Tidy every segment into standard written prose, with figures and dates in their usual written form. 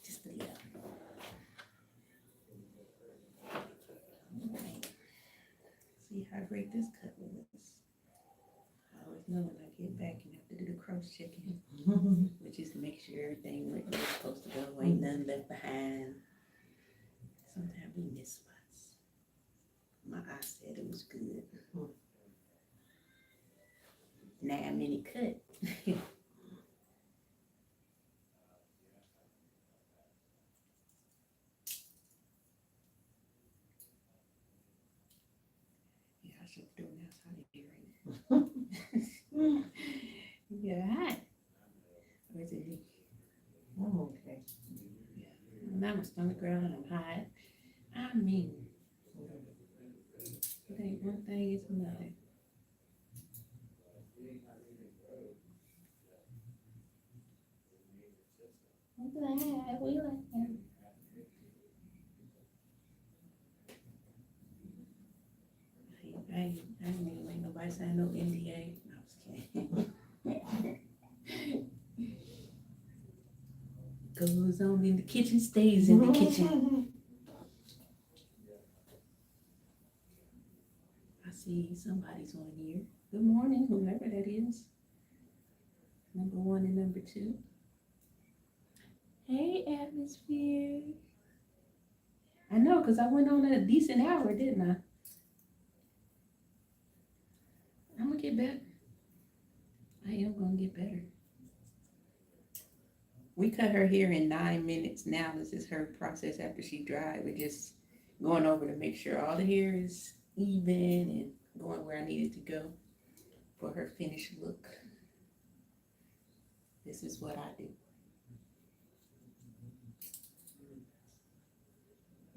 Just a little. Right. See how great this cut was. I always know when I get back and have to do the cross checking, which is to make sure everything went where it's supposed to go, ain't nothing left behind. Sometimes we miss spots. My eye said it was good. 9-minute cut. Yeah, I should do it outside of hearing. Yeah, hot. Or is it me? Oh, okay. Yeah. Now my stomach growling, I'm hot. I mean, it ain't one thing, it's another. I'm glad we like him. I ain't even make nobody sign no NDA. No, I'm just kidding. Goes on in the kitchen, stays in the kitchen. I see somebody's on here. Good morning, whoever that is. Number 1 and number 2. Hey, atmosphere. I know, because I went on a decent hour, didn't I? I'm going to get better. I am going to get better. We cut her hair in 9 minutes. Now this is her process after she dried. We're just going over to make sure all the hair is even and going where I needed to go for her finished look. This is what I do.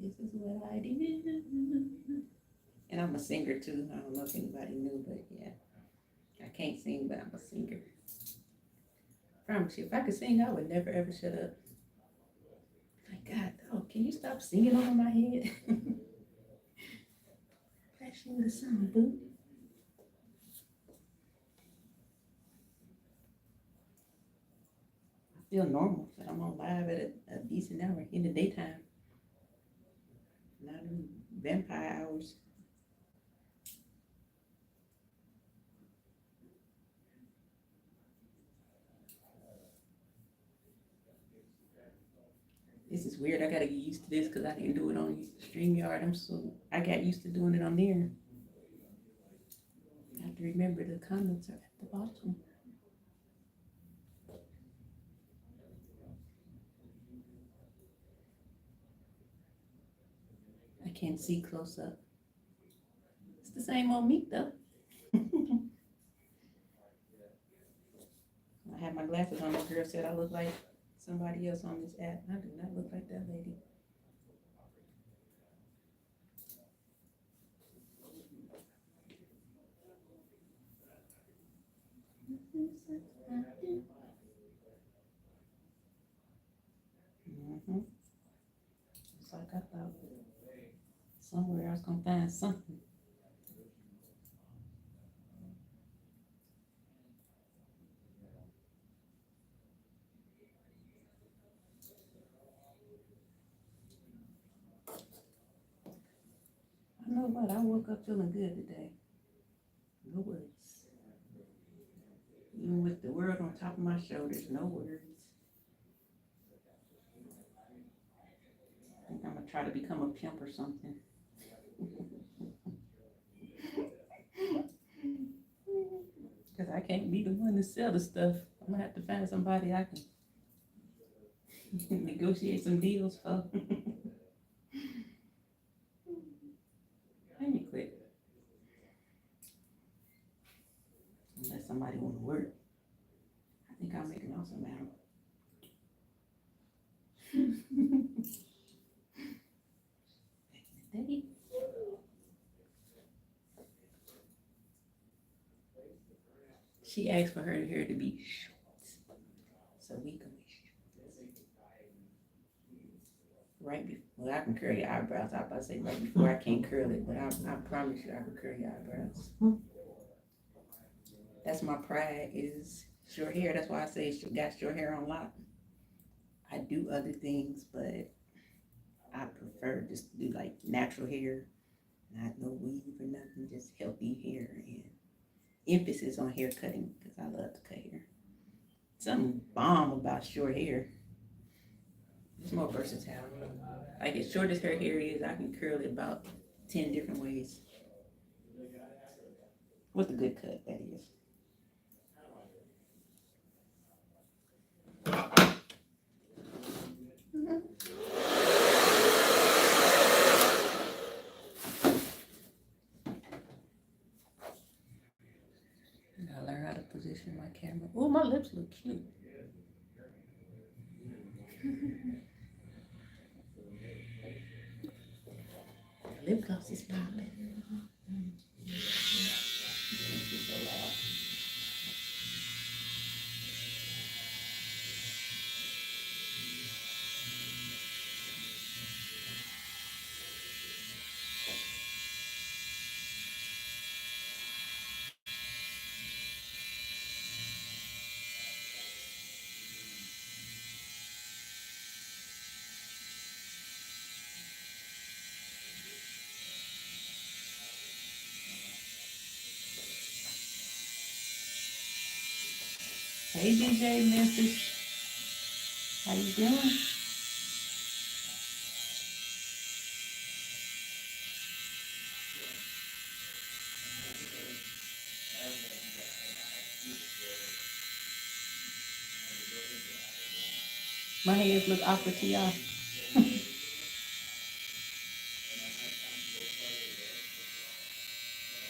This is what I do. And I'm a singer too. I don't know if anybody knew, but yeah. I can't sing, but I'm a singer. Promise you, if I could sing, I would never ever shut up. My God, oh, can you stop singing over my head? Flash you with a song, boo. I feel normal, but I'm on live at a decent hour in the daytime. Not in vampire hours. This is weird. I gotta get used to this because I didn't do it on StreamYard. I got used to doing it on there. I have to remember the comments are at the bottom. I can't see close up. It's the same old me though. I had my glasses on. The girl said I look like somebody else on this app. I do not look like that lady. It's like I thought somewhere I was gonna find something. I know what, I woke up feeling good today. No worries. Even with the world on top of my shoulders, no worries. I think I'm gonna try to become a pimp or something. Because I can't be the one to sell the stuff. I'm gonna have to find somebody I can negotiate some deals for. Let me quit. Unless somebody want to work. I think I'll make an awesome amount. She asked for her hair to be short, so we can right before, well, I can curl your eyebrows. I was about to say right before I can't curl it, but I promise you I can curl your eyebrows. That's my pride is short hair. That's why I say she got short hair on lock. I do other things, but I prefer just to do like natural hair, not no weave or nothing, just healthy hair and emphasis on hair cutting because I love to cut hair. Something bomb about short hair. It's more versatile. Like as short as her hair is, I can curl it about 10 different ways. With a good cut, that is. I learn how to position my camera. Oh, my lips look cute. Lip gloss is popping. So loud. Hey DJ Memphis, how you doing? My hands look awkward to y'all.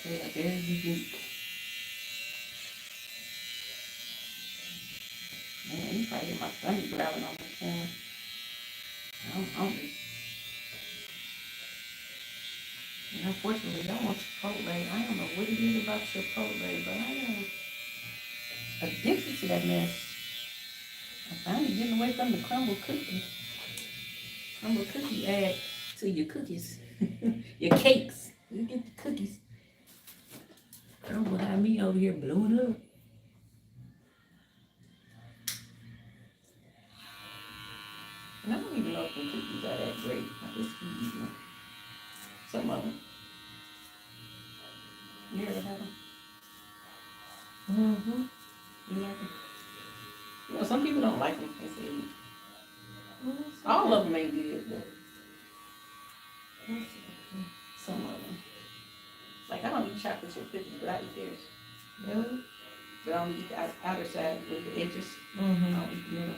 Yeah, very unique. Man, you probably hear my stomach growling on my camera. I'm hungry. And unfortunately, I want Chipotle. I don't know what it is about Chipotle, but I am addicted to that mess. I'm finally getting away from the crumble cookie. Crumble cookie add to your cookies, your cakes. You get the cookies. Crumble had me over here blowing up. And I don't even know if the cookies are that great. I just keep eating them. Some of them. You ever had them? Mm-hmm. You like them? You know, some people don't like them. They say Mm-hmm. all of them ain't good, but some of them. Like I don't eat chocolate chip cookies, but I eat theirs. Really? But I don't eat the outer side with the edges. Mm-hmm. I don't eat the middle.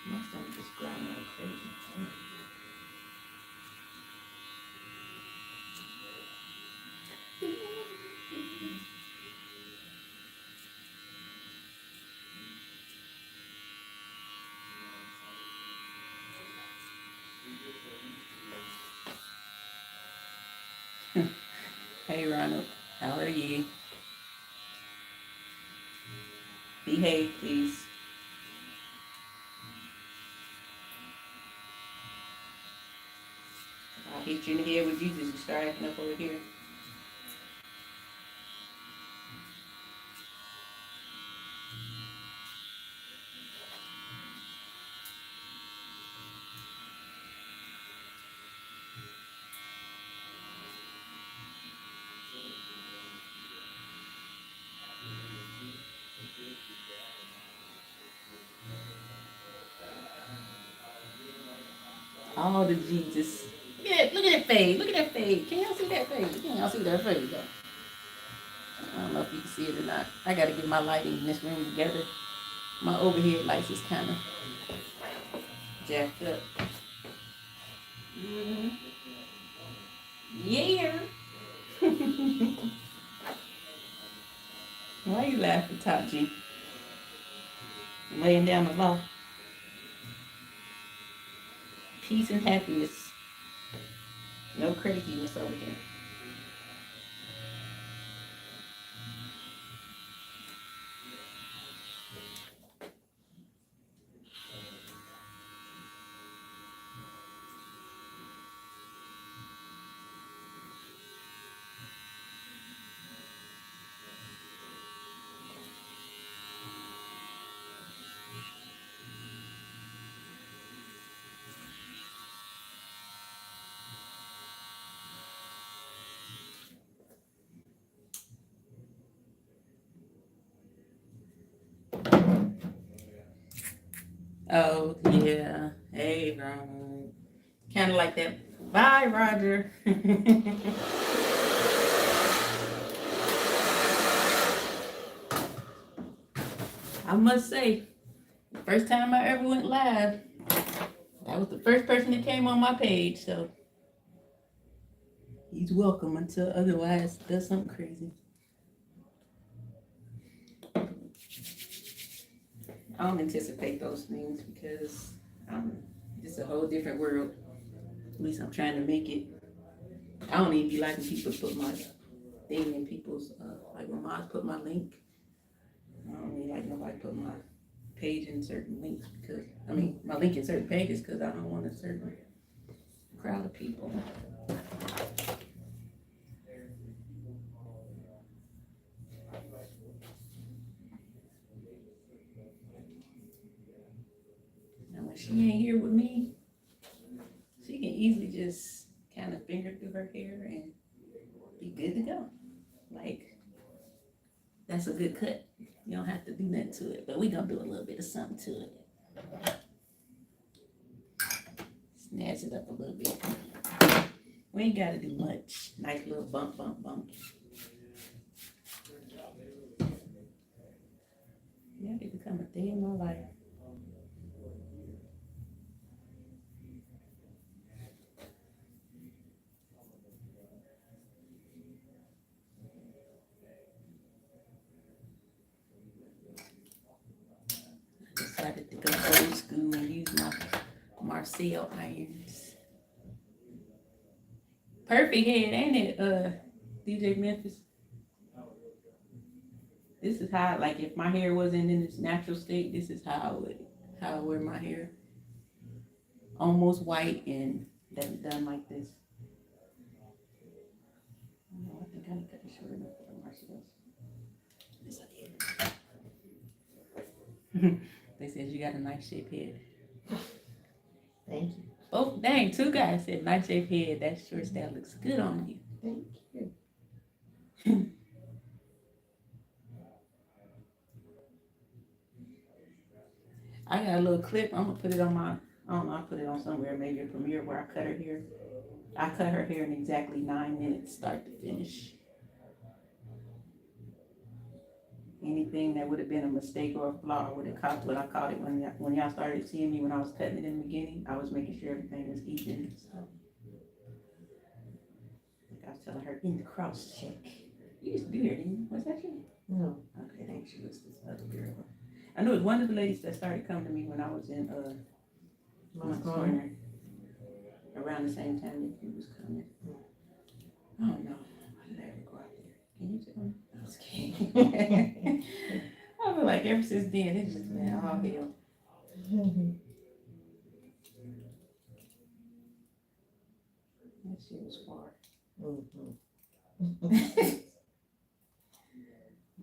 My stomach is growling like crazy. Hey Ronald, how are you? Behave, please. I'll hit you in the head with Jesus. You start acting up over here. All the Jesus. Look at that fade. Look at that fade. Can y'all see that fade? Can y'all see that fade though? I don't know if you can see it or not. I gotta get my lighting in this room together. My overhead lights is kind of jacked up. Mm-hmm. Yeah. Why are you laughing, Tachi? Laying down the law. peace and happiness. No craziness over here. Oh, yeah. Hey, Ron. Kind of like that. Bye, Roger. I must say, the first time I ever went live, that was the first person that came on my page, so he's welcome until otherwise does something crazy. I don't anticipate those things because it's a whole different world. At least I'm trying to make it. I don't even be liking people to put my thing in people's, like when mine put my link. I don't really like nobody put my page in certain links because, I mean, my link in certain pages because I don't want a certain crowd of people. Now when she ain't here with me, she can easily just kind of finger through her hair and be good to go. Like, that's a good cut. You don't have to do nothing to it, but we gonna do a little bit of something to it. Snazz it up a little bit. We ain't gotta do much. Nice little bump, bump, bump. Yeah, it become a day in my life. Decided to go old school and use my Marcel irons. Perfect head, ain't it, DJ Memphis? This is how, like, if my hair wasn't in its natural state, this is how I wear my hair. Almost white and done like this. I think I need to cut it short enough for the Marcels. Yes, I did. They said you got a nice shaped head. Thank you. Oh, dang, 2 guys said nice shaped head. That short style looks good on you. Thank you. I got a little clip. I'm gonna put it on my, I don't know, I'll put it on somewhere, maybe a premiere where I cut her hair. I cut her hair in exactly 9 minutes, start to finish. Anything that would have been a mistake or a flaw would have caught what I caught it when y'all started seeing me when I was cutting it in the beginning. I was making sure everything was even. So, like I was telling her in the cross check. You used to be here, didn't you? Was that you? No. Okay, I think she was this other girl. I knew it was one of the ladies that started coming to me when I was in my corner. Around the same time that you was coming. I don't know. Why did I ever go out there? Can you tell me? I was kidding. I feel like ever since then, it's just been all hell. That shit was far.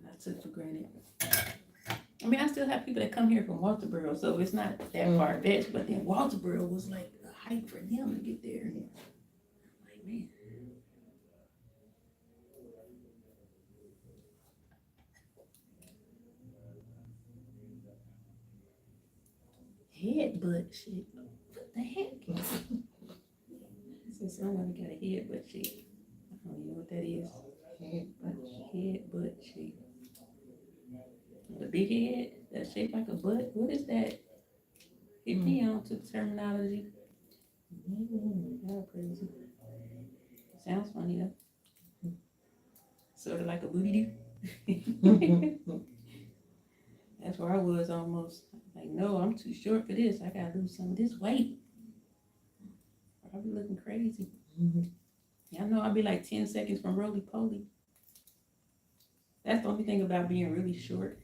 I took for granted. I mean, I still have people that come here from Walterboro, so it's not that far fetched, but then Walterboro was like a hike for them to get there. I'm like, man. Headbutt shit. What the heck? So somebody got a headbutt shit. I don't even know what that is. Headbutt shit. The big head that's shaped like a butt. What is that? Hit me on to the terminology. Y'all crazy. Sounds funny though. Sort of like a booty doo. That's where I was almost. Like, no, I'm too short for this. I gotta lose some of this weight. Probably looking crazy. Y'all know I'll be like 10 seconds from roly-poly. That's the only thing about being really short.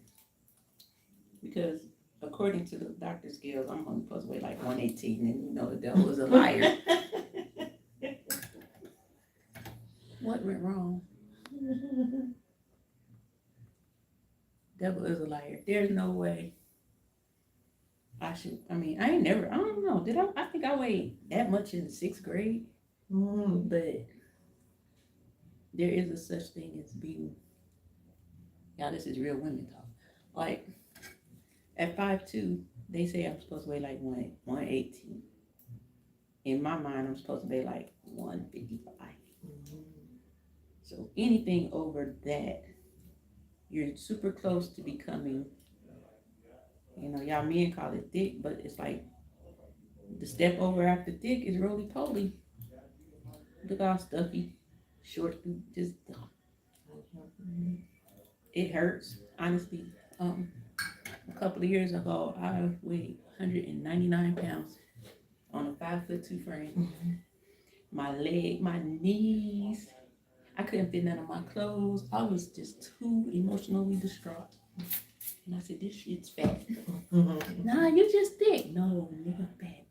Because according to the doctor scales, I'm only supposed to weigh like 118, and you know the devil is a liar. What went wrong? Devil is a liar. There's no way I don't know. I think I weighed that much in the 6th grade. But there is a such thing as being, y'all, this is real women talk. Like, at 5'2", they say I'm supposed to weigh like 118. In my mind, I'm supposed to weigh like 155. So anything over that, you're super close to becoming, y'all men call it thick, but it's like the step over after thick is roly-poly. Look all stuffy, short, just, it hurts, honestly. A couple of years ago, I weighed 199 pounds on a 5'2" frame. My leg, my knees, I couldn't fit none of my clothes. I was just too emotionally distraught. And I said, this shit's fat. Nah, you just thick. No, nigga, fat.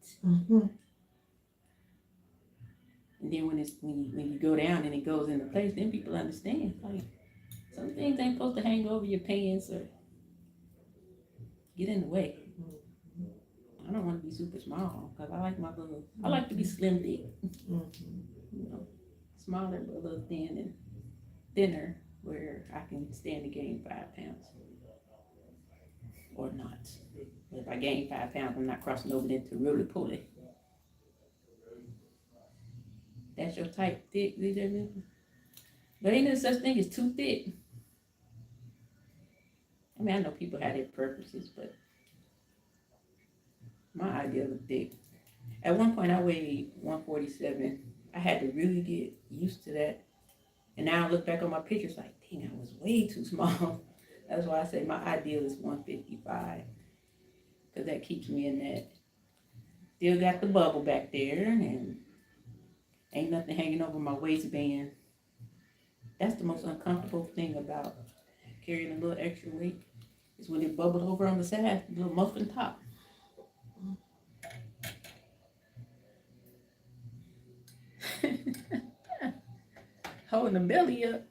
And then when you go down and it goes into place, then people understand. Like, some things ain't supposed to hang over your pants or get in the way. I don't want to be super small because I like to be slim thick. Smaller but a little thin and thinner where I can stand to gain 5 pounds. Or not. But if I gain 5 pounds, I'm not crossing over into roly-poly. That's your type, thick, but ain't no such thing as too thick. I mean, I know people have their purposes, but my idea of thick. At one point, I weighed 147. I had to really get used to that. And now I look back on my pictures like, dang, I was way too small. That's why I say my ideal is 155. Because that keeps me in that. Still got the bubble back there and ain't nothing hanging over my waistband. That's the most uncomfortable thing about carrying a little extra weight is when it bubbled over on the side, the little muffin top. Holding the belly up.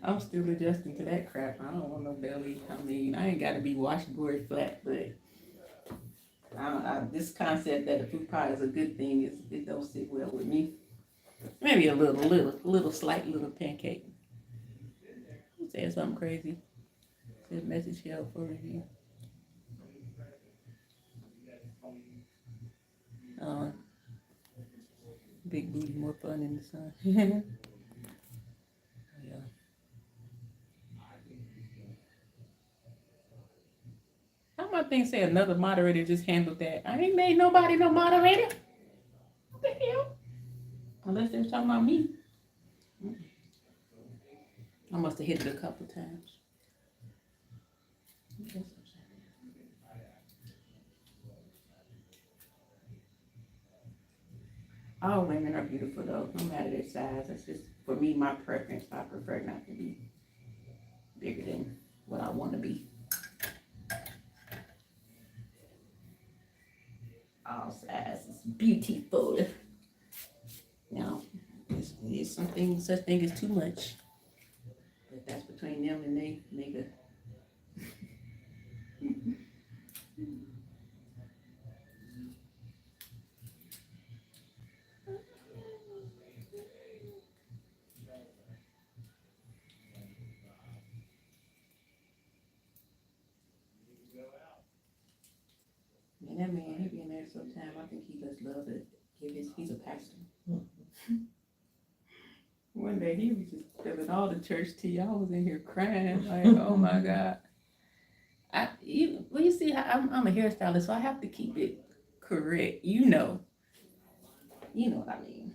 I'm still adjusting to that crap. I don't want no belly. I mean, I ain't got to be washboard flat, but this concept that the food pie is a good thing, it don't sit well with me. Maybe a slight little pancake. Who said something crazy? Said message held for review. Big booty more fun in the sun. Yeah. How my thing say another moderator just handled that? I ain't made nobody no moderator. What the hell? Unless they're talking about me. I must have hit it a couple times. All women are beautiful though, no matter their size. That's just, for me, my preference. I prefer not to be bigger than what I want to be. All sizes, beautiful. Now, there's something, such thing as too much. But that's between them and they nigga. Man, that man, he be in there sometime. I think he just loves it. He's a pastor. One day he was just spilling all the church tea. I was in here crying, like, oh my God. You see, I'm a hairstylist, so I have to keep it correct. You know what I mean.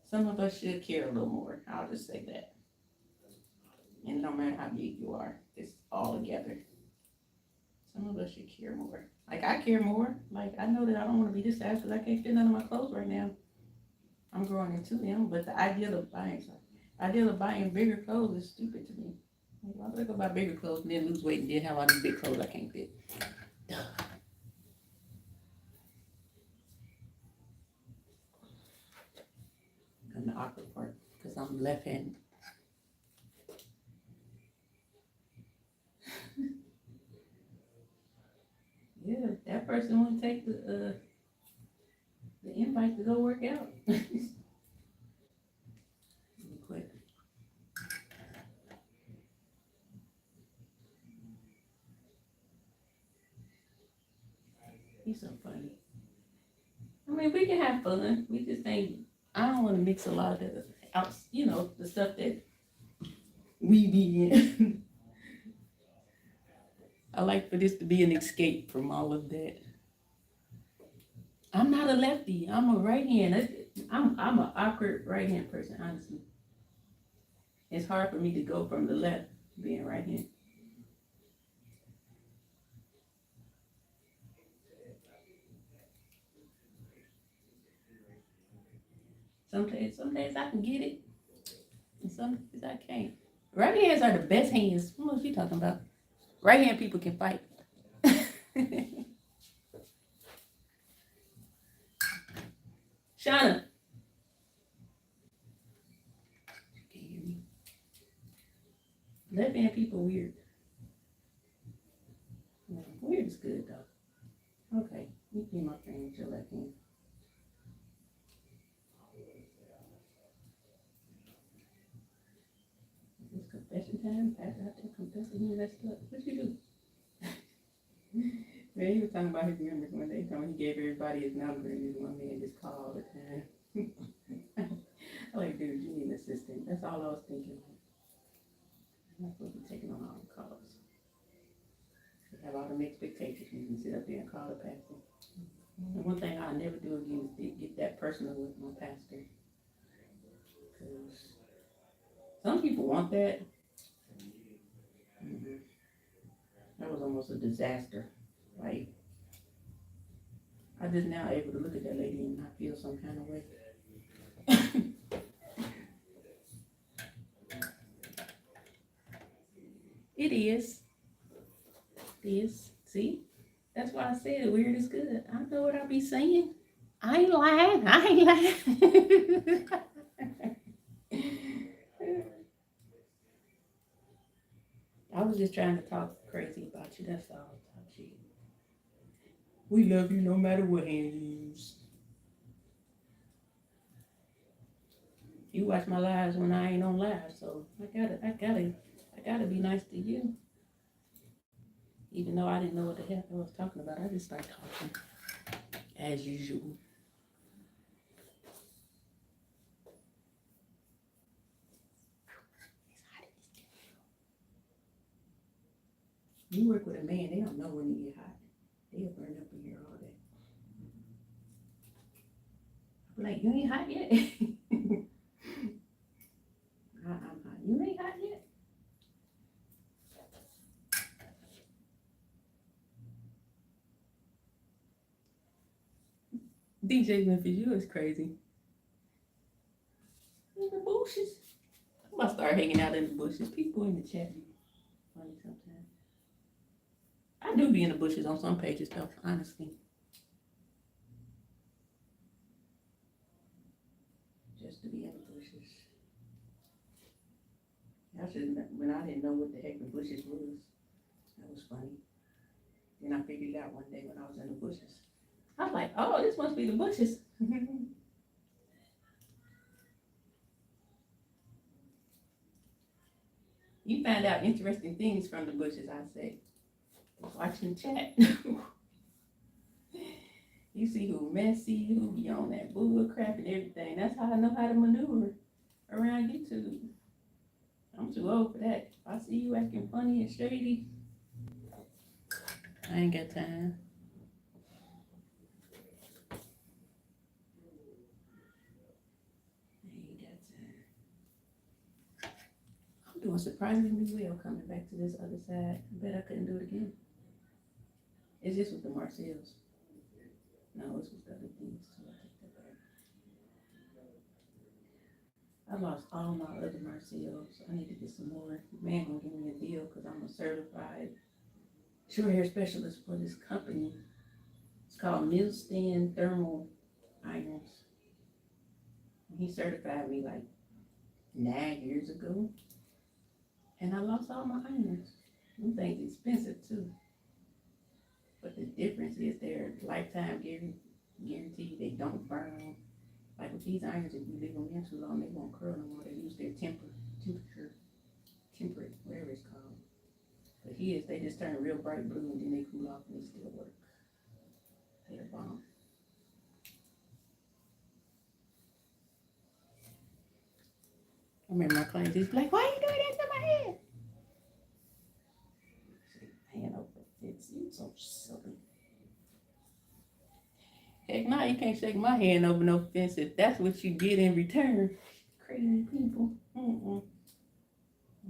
Some of us should care a little more. I'll just say that. And no matter how big you are, it's all together. Some of us should care more. Like, I care more. Like, I know that I don't want to be this size because I can't fit none of my clothes right now. I'm growing into them, but the idea of buying bigger clothes is stupid to me. Like, why would I go buy bigger clothes and then lose weight and then have all these big clothes I can't fit? Duh. And the awkward part, because I'm left-handed. Yeah, that person won't take the invite to go work out. Let me quit. He's so funny. I mean, we can have fun. We just ain't. I don't want to mix a lot of the the stuff that we be in. I like for this to be an escape from all of that. I'm not a lefty. I'm a right hand. I'm an awkward right hand person, honestly. It's hard for me to go from the left being right hand. Some days I can get it, and some days I can't. Right hands are the best hands. What was you talking about? Right hand people can fight. Shauna. Can you hear me? Left hand people weird. Yeah, weird is good though. Okay, you be my friend with your left hand. It's confession time. After I take confessing, you messed up. What you do? Man, he was talking about his members one day. He gave everybody his number, and this one man just called all the time. I'm like, dude, you need an assistant. That's all I was thinking. I'm not supposed to be taking on all the calls. You have all them expectations. You can sit up there and call the pastor. And one thing I'll never do again is get that personal with my pastor. Because some people want that. Mm-hmm. That was almost a disaster. Like, I just now able to look at that lady and not feel some kind of way. It is. It is. See? That's why I said weird is good. I know what I be saying. I ain't lying. I ain't lying. I was just trying to talk crazy about you. That's all. We love you no matter what hand you use. You watch my lives when I ain't on live, so I gotta be nice to you. Even though I didn't know what the heck I was talking about, I just started talking as usual. You work with a man, they don't know when you get hot. They'll burn up in here all day. I'm like, you ain't hot yet. I'm hot. You ain't hot yet. DJ Memphis, you is crazy. In the bushes. I'm about to start hanging out in the bushes. People in the chat be funny sometimes. I do be in the bushes on some pages though, honestly. Just to be in the bushes. When I didn't know what the heck the bushes was, that was funny. Then I figured it out one day when I was in the bushes. I was like, oh, this must be the bushes. You find out interesting things from the bushes, I say. Watching chat. You see who messy, who be on that bull crap and everything. That's how I know how to maneuver around YouTube. I'm too old for that. If I see you acting funny and shady, I ain't got time. I'm doing surprisingly well coming back to this other side. I bet I couldn't do it again. It's just with the Marcells. No, it's with the other things too. I take that back. I lost all my other Marcells. I need to get some more. The man gonna give me a deal because I'm a certified short hair specialist for this company. It's called Millstand Thermal Irons. He certified me like 9 years ago. And I lost all my irons. Them things expensive too. But the difference is they're lifetime guarantee. They don't burn. Like with these irons, if you leave them in too long, they won't curl no more. They lose their temperate, whatever it's called. But his, they just turn real bright blue and then they cool off and they still work. They're a bomb. I remember my clients just like, why are you doing that to my head? Hand over fits. You so silly. Heck no, you can't shake my hand over no fence if that's what you get in return. Crazy people. You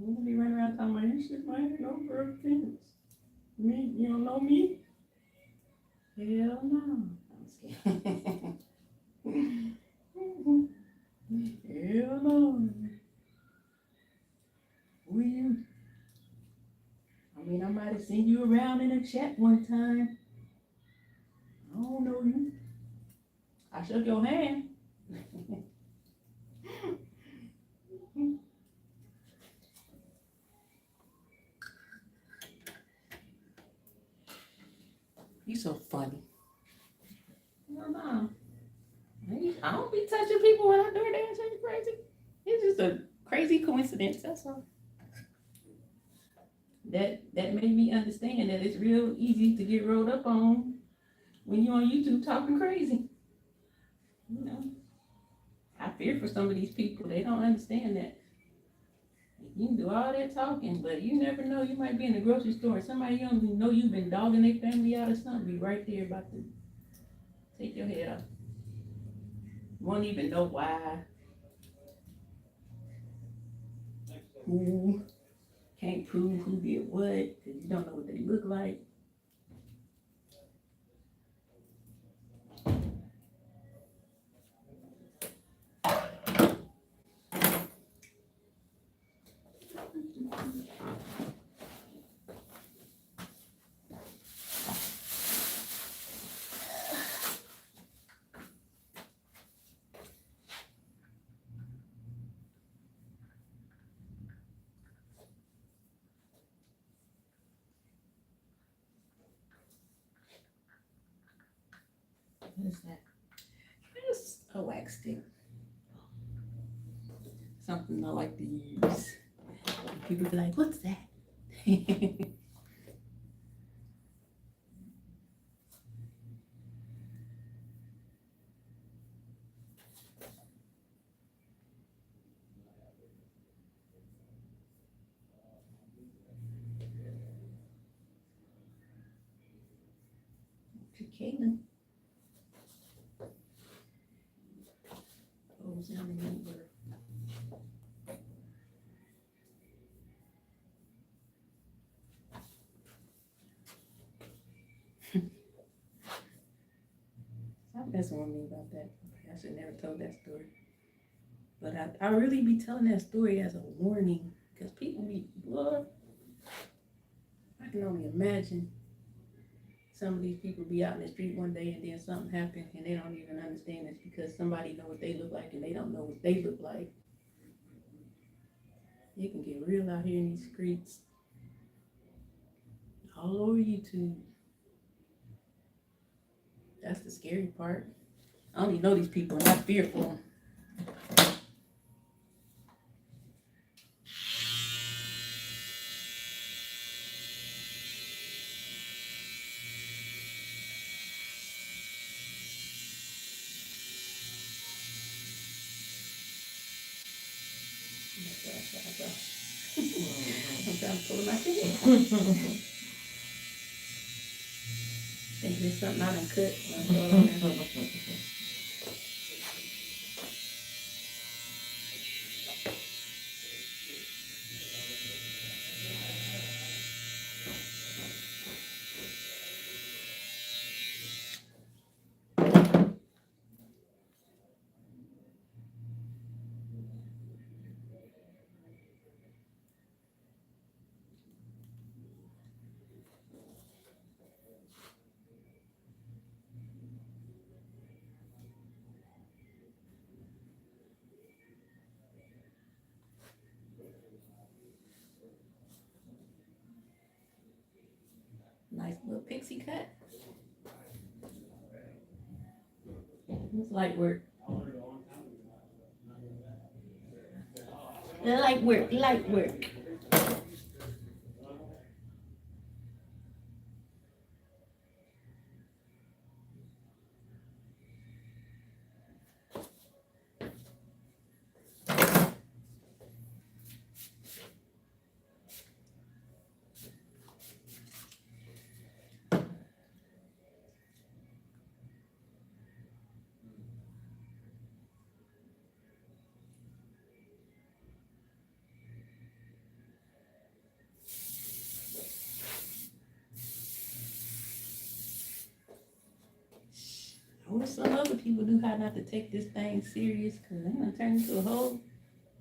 gonna be running around talking about you shake my hand over a fence. Me, you don't know me? Hell no. I'm scared. Hell no. Who you? I mean, I might have seen you around in a chat one time. I don't know you. I shook your hand. You so funny. No. I don't be touching people when I do dance. Ain't you crazy? It's just a crazy coincidence. That's all. That made me understand that it's real easy to get rolled up on when you're on YouTube talking crazy. You know, I fear for some of these people. They don't understand that. You can do all that talking, but you never know. You might be in the grocery store and somebody you don't even know you've been dogging their family out or something. Be right there about to take your head off. Won't even know why. Who can't prove who did what because you don't know what they look like. What is that? It's a wax stick. Something I like to use. People be like, what's that? Caitlin. Oh, it's not a number. Stop messing with me about that. I should never told that story. But I really be telling that story as a warning because people be, Lord, I can only imagine some of these people be out in the street one day and then something happen and they don't even understand it's because somebody know what they look like and they don't know what they look like. It can get real out here in these streets. All over YouTube. That's the scary part. I only know these people and I fear for them. I'm trying to pull my hair. Think there's something I done cut. Nice little pixie cut. It's light work. Light work, light work. I wish some other people knew how not to take this thing serious, because they're gonna turn into a whole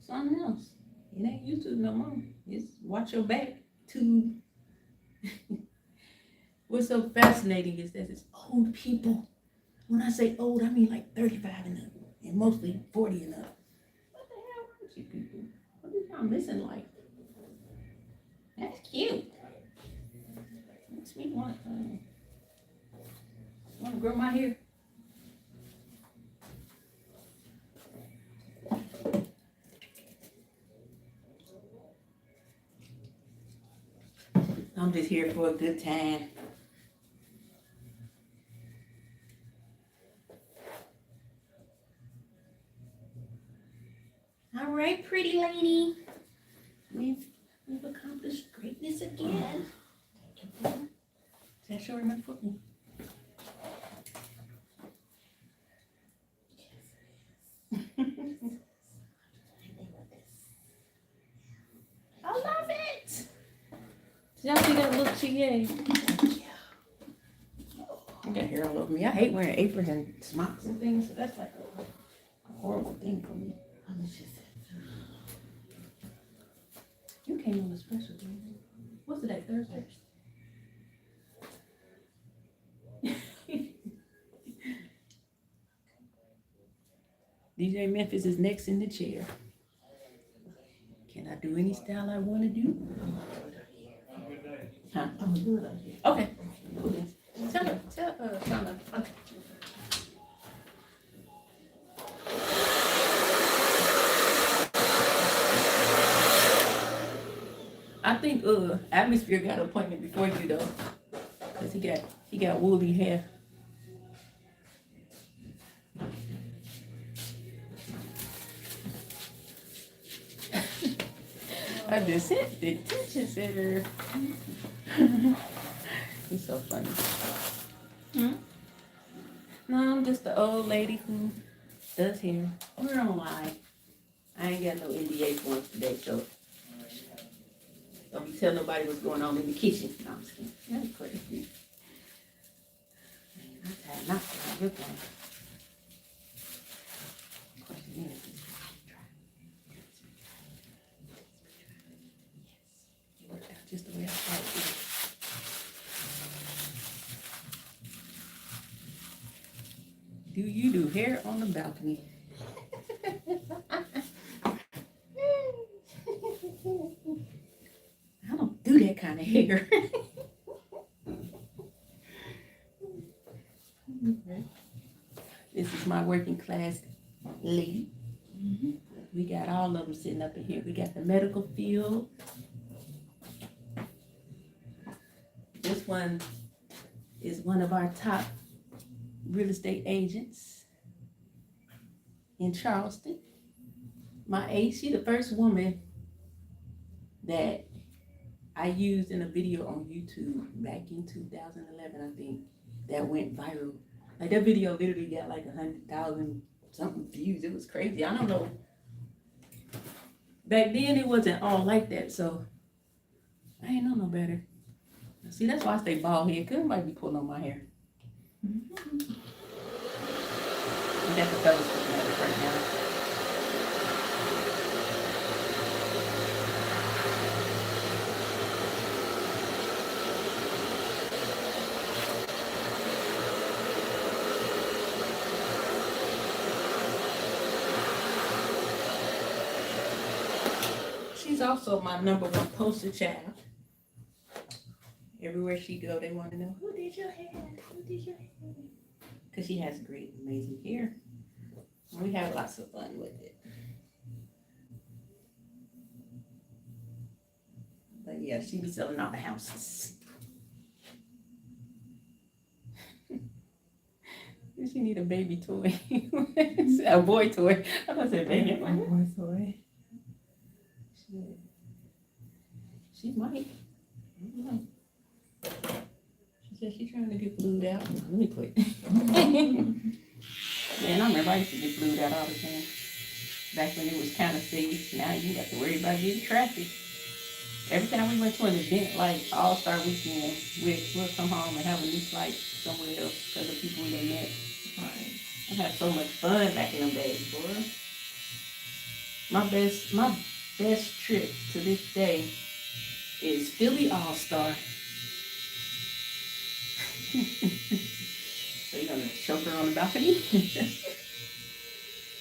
something else. It ain't YouTube no more. It's watch your back to. What's so fascinating is that it's old people. When I say old, I mean like 35 and up, and mostly 40 and up. What the hell wrong with you people? What is y'all missing life? That's cute. Makes me want to grow my hair. I'm just here for a good time. All right, pretty lady. We've accomplished greatness again. Is that sure enough for me? I love it. Y'all see that little chigay? I got hair all over me. I hate wearing aprons and smocks and things, so that's like a horrible thing for me. You came on a special day. What's today? Thursday? DJ Memphis is next in the chair. Can I do any style I want to do? Huh? I'm gonna do it on here. Okay. Cool. Tell Shauna. Okay. I think Atmosphere got an appointment before you though, cause he got woolly hair. I just hit the attention center. He's so funny. No, I'm just the old lady who does hair. We're on live. I ain't got no NDA forms today, so don't be telling nobody what's going on in the kitchen. No, I'm just kidding. That's crazy. Man, I'm tired not to have good one. Question is, it worked out just the way I thought it would. Do you do hair on the balcony? I don't do that kind of hair. This is my working class lady. We got all of them sitting up in here. We got the medical field. This one is one of our top real estate agents in Charleston. My ace, she the first woman that I used in a video on YouTube back in 2011, I think, that went viral. Like that video literally got like 100,000 something views. It was crazy. I don't know. Back then it wasn't all like that, so I ain't know no better. See, that's why I stay bald head, cause everybody be pulling on my hair. We got the fellas looking at it right now. She's also my #1 poster child. Everywhere she go, they want to know, who did your hair? Who did your hair? Because she has great, amazing hair. We have lots of fun with it. But yeah, she be selling all the houses. She need a baby toy. A boy toy. I thought I said baby. A boy toy. She might. I don't know. She said she's trying to get blued out. Let me quit. Man, I remember I used to get blued out all the time. Back when it was kind of safe. Now you got to worry about getting traffic. Every time we went to an event like All-Star Weekend, we'll come home and have a new flight somewhere else because of people we done met. Right. I had so much fun back in them days, boy. My best trip to this day is Philly All-Star. So you're gonna choke her on the balcony?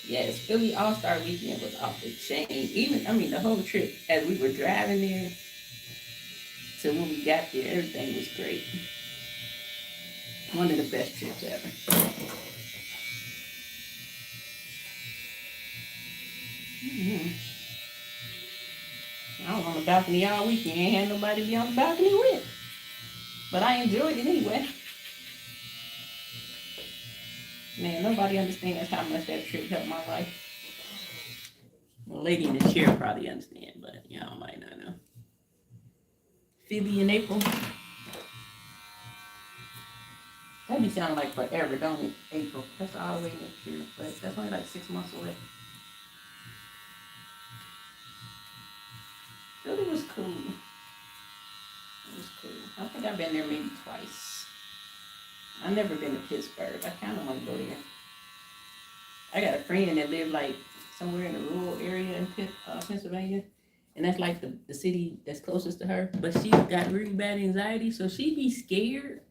Yes, Philly All-Star Weekend was off the chain. The whole trip, as we were driving there to when we got there, everything was great. One of the best trips ever. I was on the balcony all weekend. Ain't had nobody to be on the balcony with. But I enjoyed it anyway. Man, nobody understands how much that trip helped my life. The lady in the chair probably understand, but y'all might not know. Philly in April. That be sounding like forever, don't it? April. That's all the way next year, but that's only like 6 months away. Philly was cool. It was cool. I think I've been there maybe twice. I've never been to Pittsburgh. I kind of want to go there. I got a friend that lived like somewhere in a rural area in Pennsylvania. And that's like the city that's closest to her. But she got really bad anxiety, so she be scared.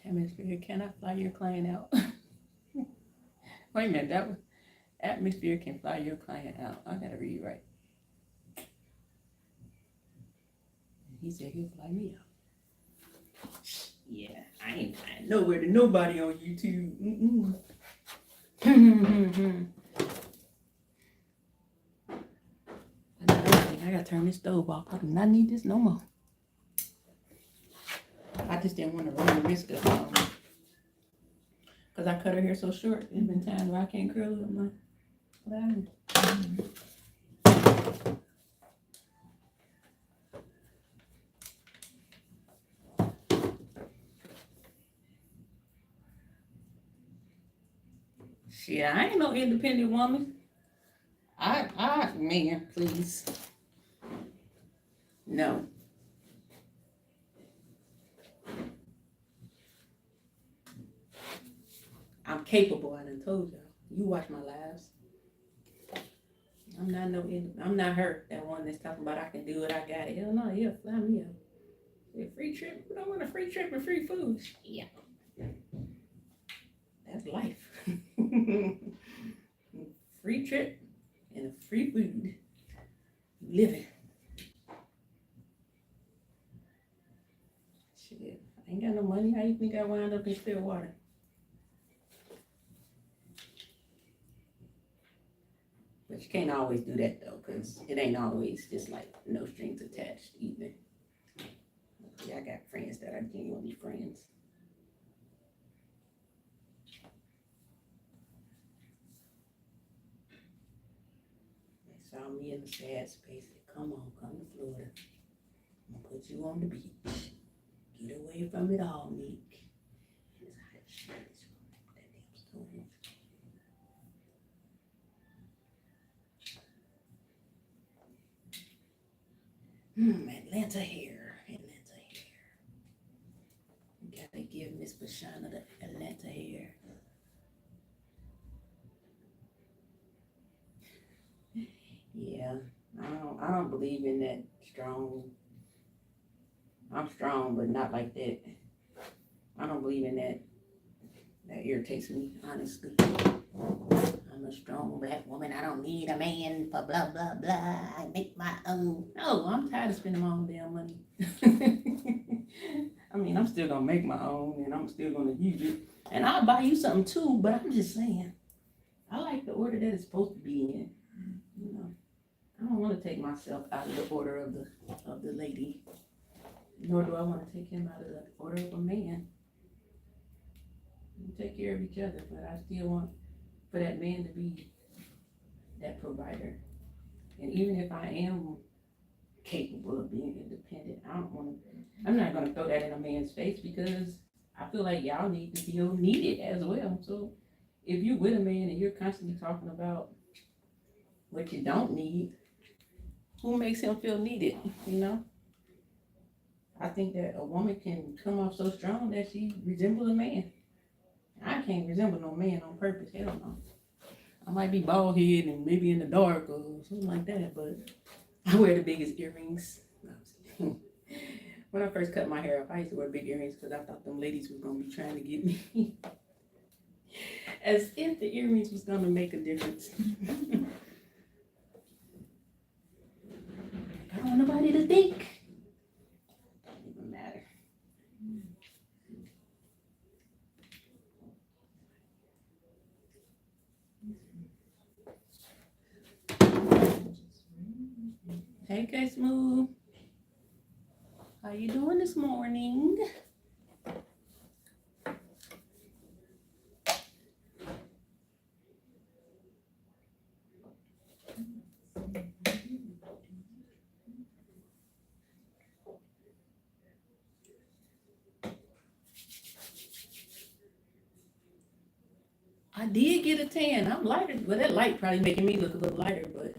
Atmosphere, can I fly your client out? Wait a minute, that was atmosphere can fly your client out. I gotta read right. He said he'll fly me out. Yeah, I ain't flying nowhere to nobody on YouTube. I gotta turn this stove off. I do not need this no more. I just didn't want to run the risk of because I cut her hair so short. There's been times where I can't curl it with my iron. Shit, I ain't no independent woman. Man, please. No. I'm capable, I done told y'all. You watch my lives. I'm not her, that one that's talking about I can do it, I got it. Hell no, yeah, fly me out. A free trip, we don't want a free trip and free food. Yeah. That's life. Free trip and a free food. Living. Shit, I ain't got no money. How you think I wound up in Clearwater? But you can't always do that though, because it ain't always just like no strings attached either. Yeah, I got friends that are genuinely friends. They saw me in a sad space. Said, come on, come to Florida. I'm gonna put you on the beach. Get away from it all, Meek. It's hot as shit. That damn stove. Atlanta hair. Gotta give Miss Bashana the Atlanta hair. Yeah, I don't believe in that strong. I'm strong, but not like that. I don't believe in that. That irritates me, honestly. I I'm a strong black woman. I don't need a man for blah, blah, blah. I make my own. No, I'm tired of spending my own damn money. I mean, I'm still gonna make my own and I'm still gonna use it. And I'll buy you something too, but I'm just saying, I like the order that it's supposed to be in. You know, I don't want to take myself out of the order of the lady, nor do I want to take him out of the order of a man. We take care of each other, but I still want for that man to be that provider. And even if I am capable of being independent, I'm not gonna throw that in a man's face because I feel like y'all need to feel needed as well. So if you're with a man and you're constantly talking about what you don't need, who makes him feel needed, you know? I think that a woman can come off so strong that she resembles a man. I can't resemble no man on purpose, hell no. I might be bald head and maybe in the dark or something like that, but I wear the biggest earrings. No, when I first cut my hair off, I used to wear big earrings because I thought them ladies were gonna be trying to get me. As if the earrings was gonna make a difference. I don't want nobody to think. Doesn't even matter. Hey, K Smooth. How you doing this morning? I did get a tan. I'm lighter. Well, that light probably making me look a little lighter, but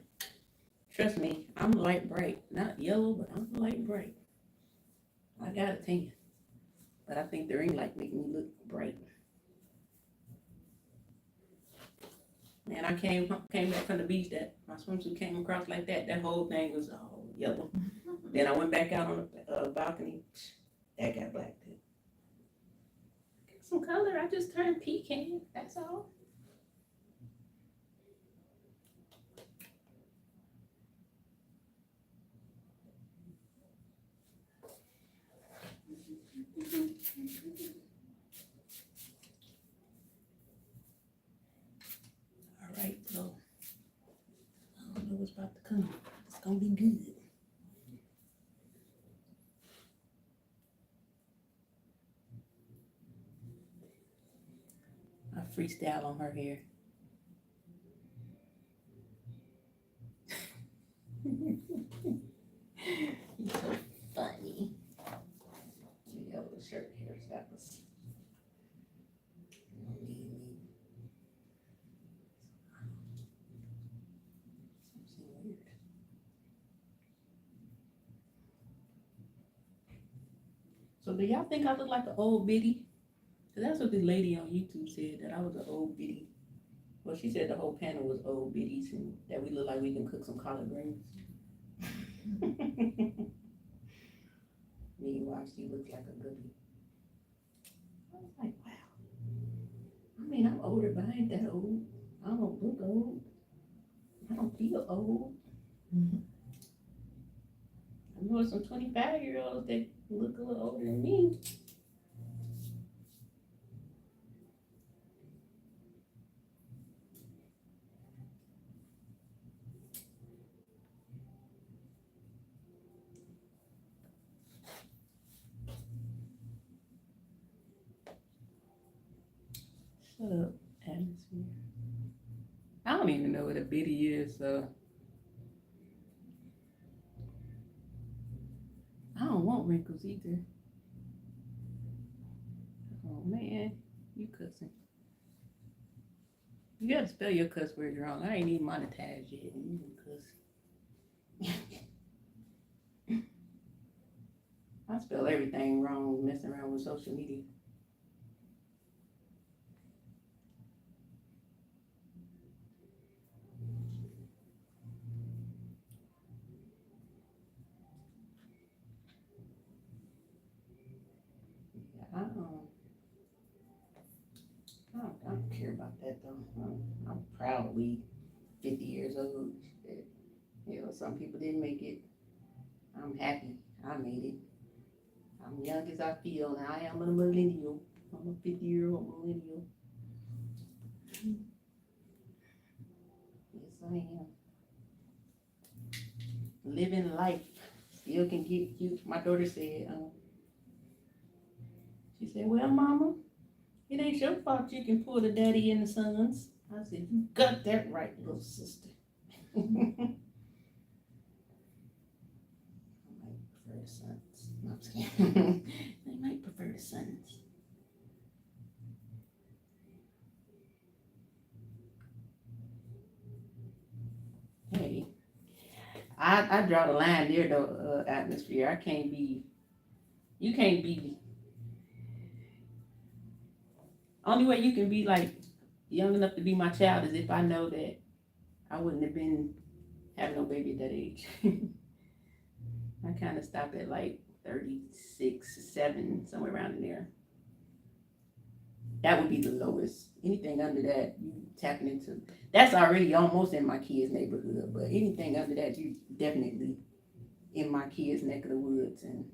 trust me, I'm light bright. Not yellow, but I'm light bright. I got a tan. But I think the ring light making me look bright. Man, I came back from the beach, that my swimsuit came across like that. That whole thing was all yellow. Then I went back out on the balcony. That got black too. Get some color. I just turned pecan. That's all. All right, so I don't know what's about to come. It's gonna be good. I freestyle on her hair. You're so funny. You have a shirt hairstylist. So do y'all think I look like an old biddy? Cause that's what this lady on YouTube said, that I was an old biddy. Well, she said the whole panel was old biddies and that we look like we can cook some collard greens. Meanwhile, she looks like a goodie. I was like, wow. I mean, I'm older, but I ain't that old. I don't look old. I don't feel old. I know some 25-year-olds that look a little older than me. Shut up, atmosphere. I don't even know what a biddy is, so I don't want wrinkles either. Oh man, you cussing. You gotta spell your cuss words wrong. I ain't even monetized yet. You can cuss. I spell everything wrong messing around with social media. I don't care about about that though. I'm proudly 50 years old. You know, some people didn't make it. I'm happy I made it. I'm young as I feel, and I am a millennial. I'm a 50-year-old millennial. Yes, I am. Living life still can get you. My daughter said, she said, well, mama, it ain't your fault you can pull the daddy and the sons. I said, you got that right, little sister. I might prefer the sons. No, I'm just kidding. They might prefer the sons. Hey, I draw the line there though, atmosphere. You can't be, only way you can be like young enough to be my child is if I know that I wouldn't have been having no baby at that age. I kind of stopped at like 36, 7, somewhere around in there. That would be the lowest. Anything under that, you tapping into. That's already almost in my kids' neighborhood, but anything under that, you definitely in my kids' neck of the woods. And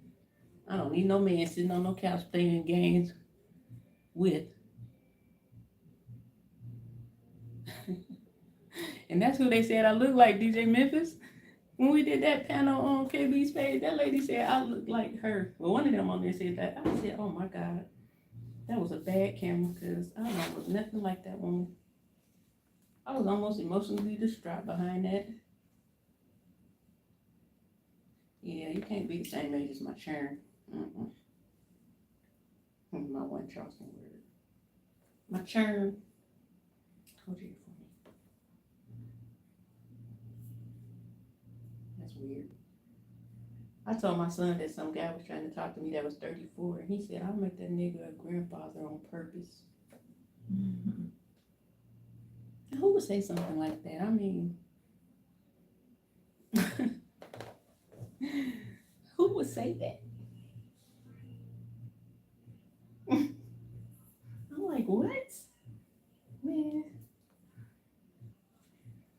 I don't need no man sitting on no couch playing games with. And that's who they said I look like, DJ Memphis. When we did that panel on KB's page, that lady said I look like her. Well, one of them on there said that. I said, oh my God, that was a bad camera because I don't know, it was nothing like that woman. I was almost emotionally distraught behind that. Yeah, you can't be the same age as my churn. My one Charleston word. My churn. Hold you for me. That's weird. I told my son that some guy was trying to talk to me that was 34, and he said, I'll make that nigga a grandfather on purpose. Mm-hmm. Who would say something like that? I mean, who would say that? I'm like, what? Man,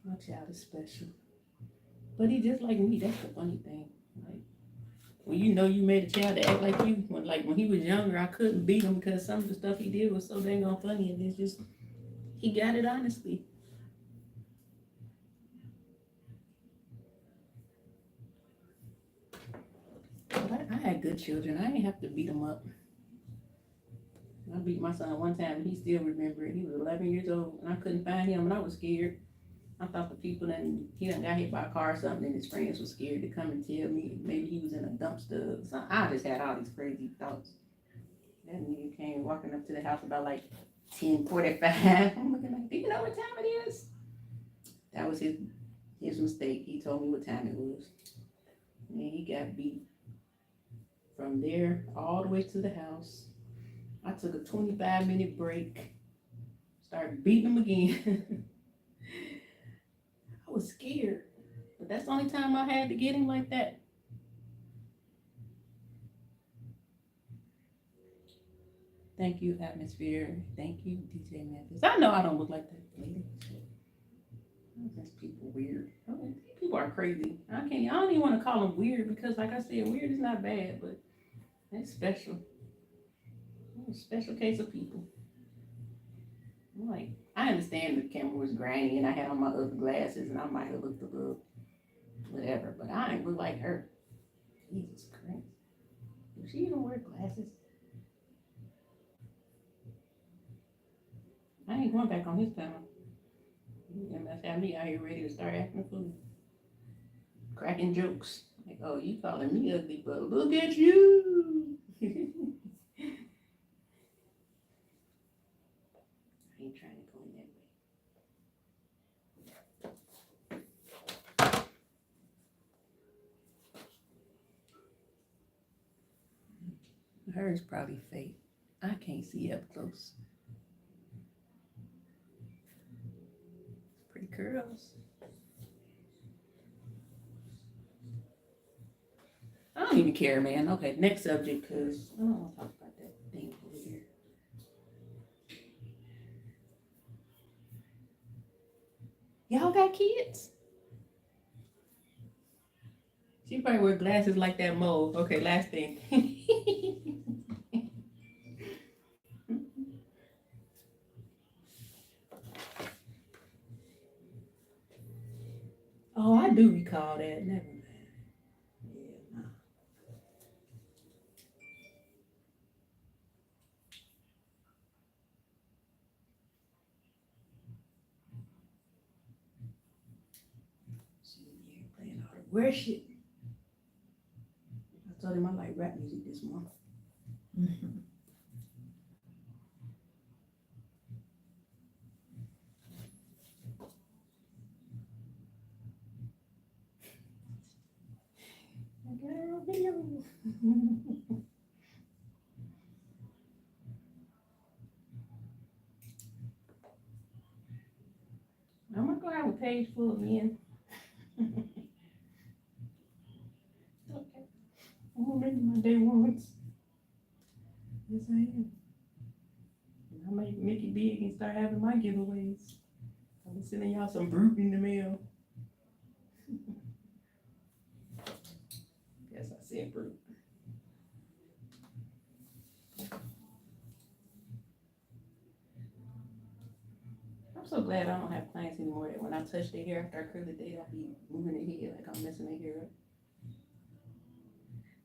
my child is special. But he just like me, that's the funny thing. Like, when you know you made a child to act like you, when he was younger, I couldn't beat him because some of the stuff he did was so dang on funny, and it's just, he got it honestly. But I had good children. I didn't have to beat them up. I beat my son one time and he still remembered it. He was 11 years old and I couldn't find him and I was scared. I thought the people he done got hit by a car or something and his friends were scared to come and tell me maybe he was in a dumpster or something. I just had all these crazy thoughts. That nigga came walking up to the house about like 10:45. I'm looking like, do you know what time it is? That was his mistake. He told me what time it was. And he got beat from there all the way to the house. I took a 25-minute break, started beating him again. I was scared, but that's the only time I had to get him like that. Thank you, Atmosphere. Thank you, DJ Memphis. I know I don't look like that lady. That's people weird. People are crazy. I don't even want to call them weird because, like I said, weird is not bad, but that's special. A special case of people. I'm like, I understand the camera was grainy and I had on my other glasses and I might have looked a little whatever, but I ain't look like her. Jesus Christ. Does she even wear glasses? I ain't going back on his panel. And that's how me out here ready to start acting a fool. Cracking jokes. Like, oh, you calling me ugly, but look at you. I ain't trying to go in that way. Hers probably fake. I can't see up close. Pretty curls. I don't even care, man. Okay, next subject, because I don't want to talk about that thing over here. Y'all got kids? She probably wear glasses like that mole. Okay, last thing. Oh, I do recall that. Never mind. Yeah, nah. She in here playing all the worship. I told him I like rap music this month. I got her on video. I'm not gonna have a page full of men. Okay. I'm gonna make my day ones. Yes, I am. And I might make it big and start having my giveaways. I'm sending y'all some brute in the mail. Yes, I said brute. I'm so glad I don't have clients anymore that when I touch their hair after I curl it, they don't be moving their head like I'm messing their hair up.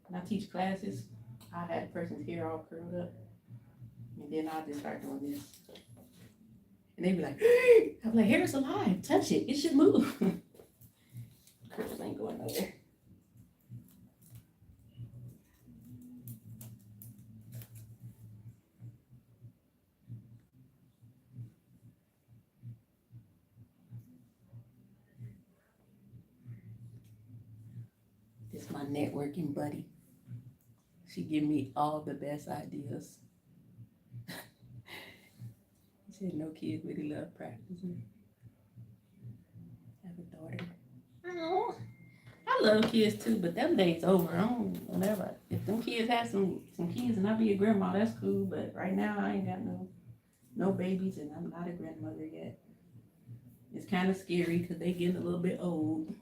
When I teach classes, I had a person's hair all curled up. And then I'll just start doing this. And they be like, I'm like, hair is alive. Touch it. It should move. Curls ain't going nowhere. This is my networking buddy. She give me all the best ideas. He said no kids really love practicing. Have a daughter. Oh, I love kids too, but them days over. I don't whatever. If them kids have some kids and I be a grandma, that's cool. But right now I ain't got no babies and I'm not a grandmother yet. It's kind of scary because they getting a little bit old.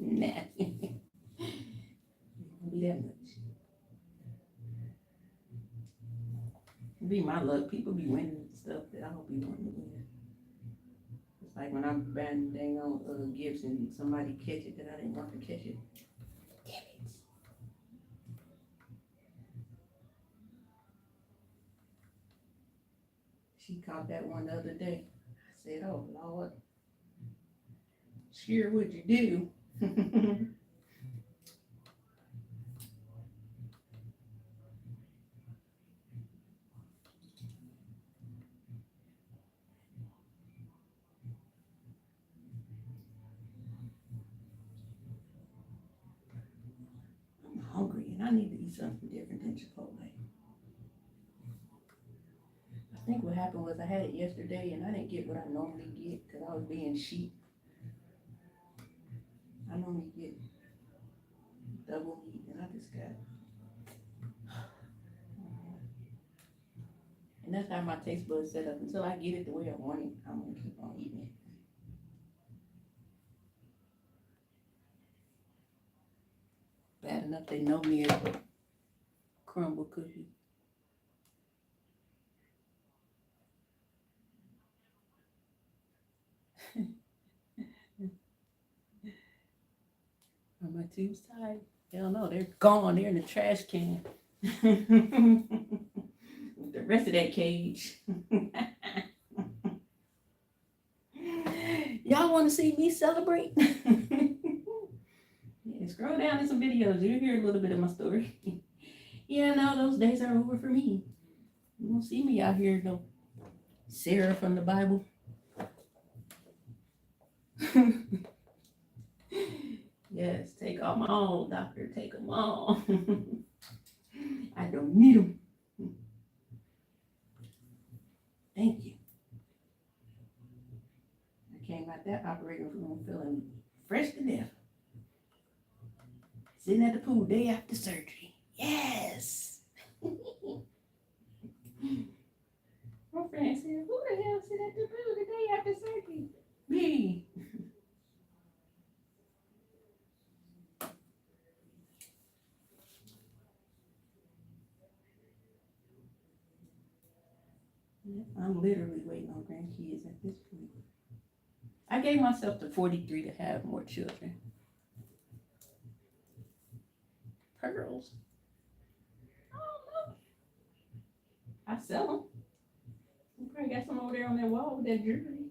Nah. Won't be that much. Be my luck. People be winning stuff that I don't be wanting to win. It's like when I'm buying dang on gifts and somebody catch it that I didn't want to catch it. Damn it. She caught that one the other day. I said, oh Lord. Sure, what'd you do? I'm hungry and I need to eat something different than Chipotle. I think what happened was I had it yesterday and I didn't get what I normally get because I was being sheep. I normally get double meat and I just got. And that's how my taste buds set up. Until I get it the way I want it, I'm gonna keep on eating it. Bad enough they know me as a crumble cookie. Are my tubes tied? Hell no, they're gone. They're in the trash can. With the rest of that cage. Y'all want to see me celebrate? Yeah, scroll down in some videos. You'll hear a little bit of my story. Yeah, no, those days are over for me. You won't see me out here, no Sarah from the Bible. Yes, take them all, doctor. Take them all. I don't need them. Thank you. I came out that operating room feeling fresh to death. Sitting at the pool day after surgery. Yes. said, who the hell sit at the pool the day after surgery? Me. I'm literally waiting on grandkids at this point. I gave myself to 43 to have more children. Pearls. I don't know. I sell them. You probably got some over there on that wall with that jewelry.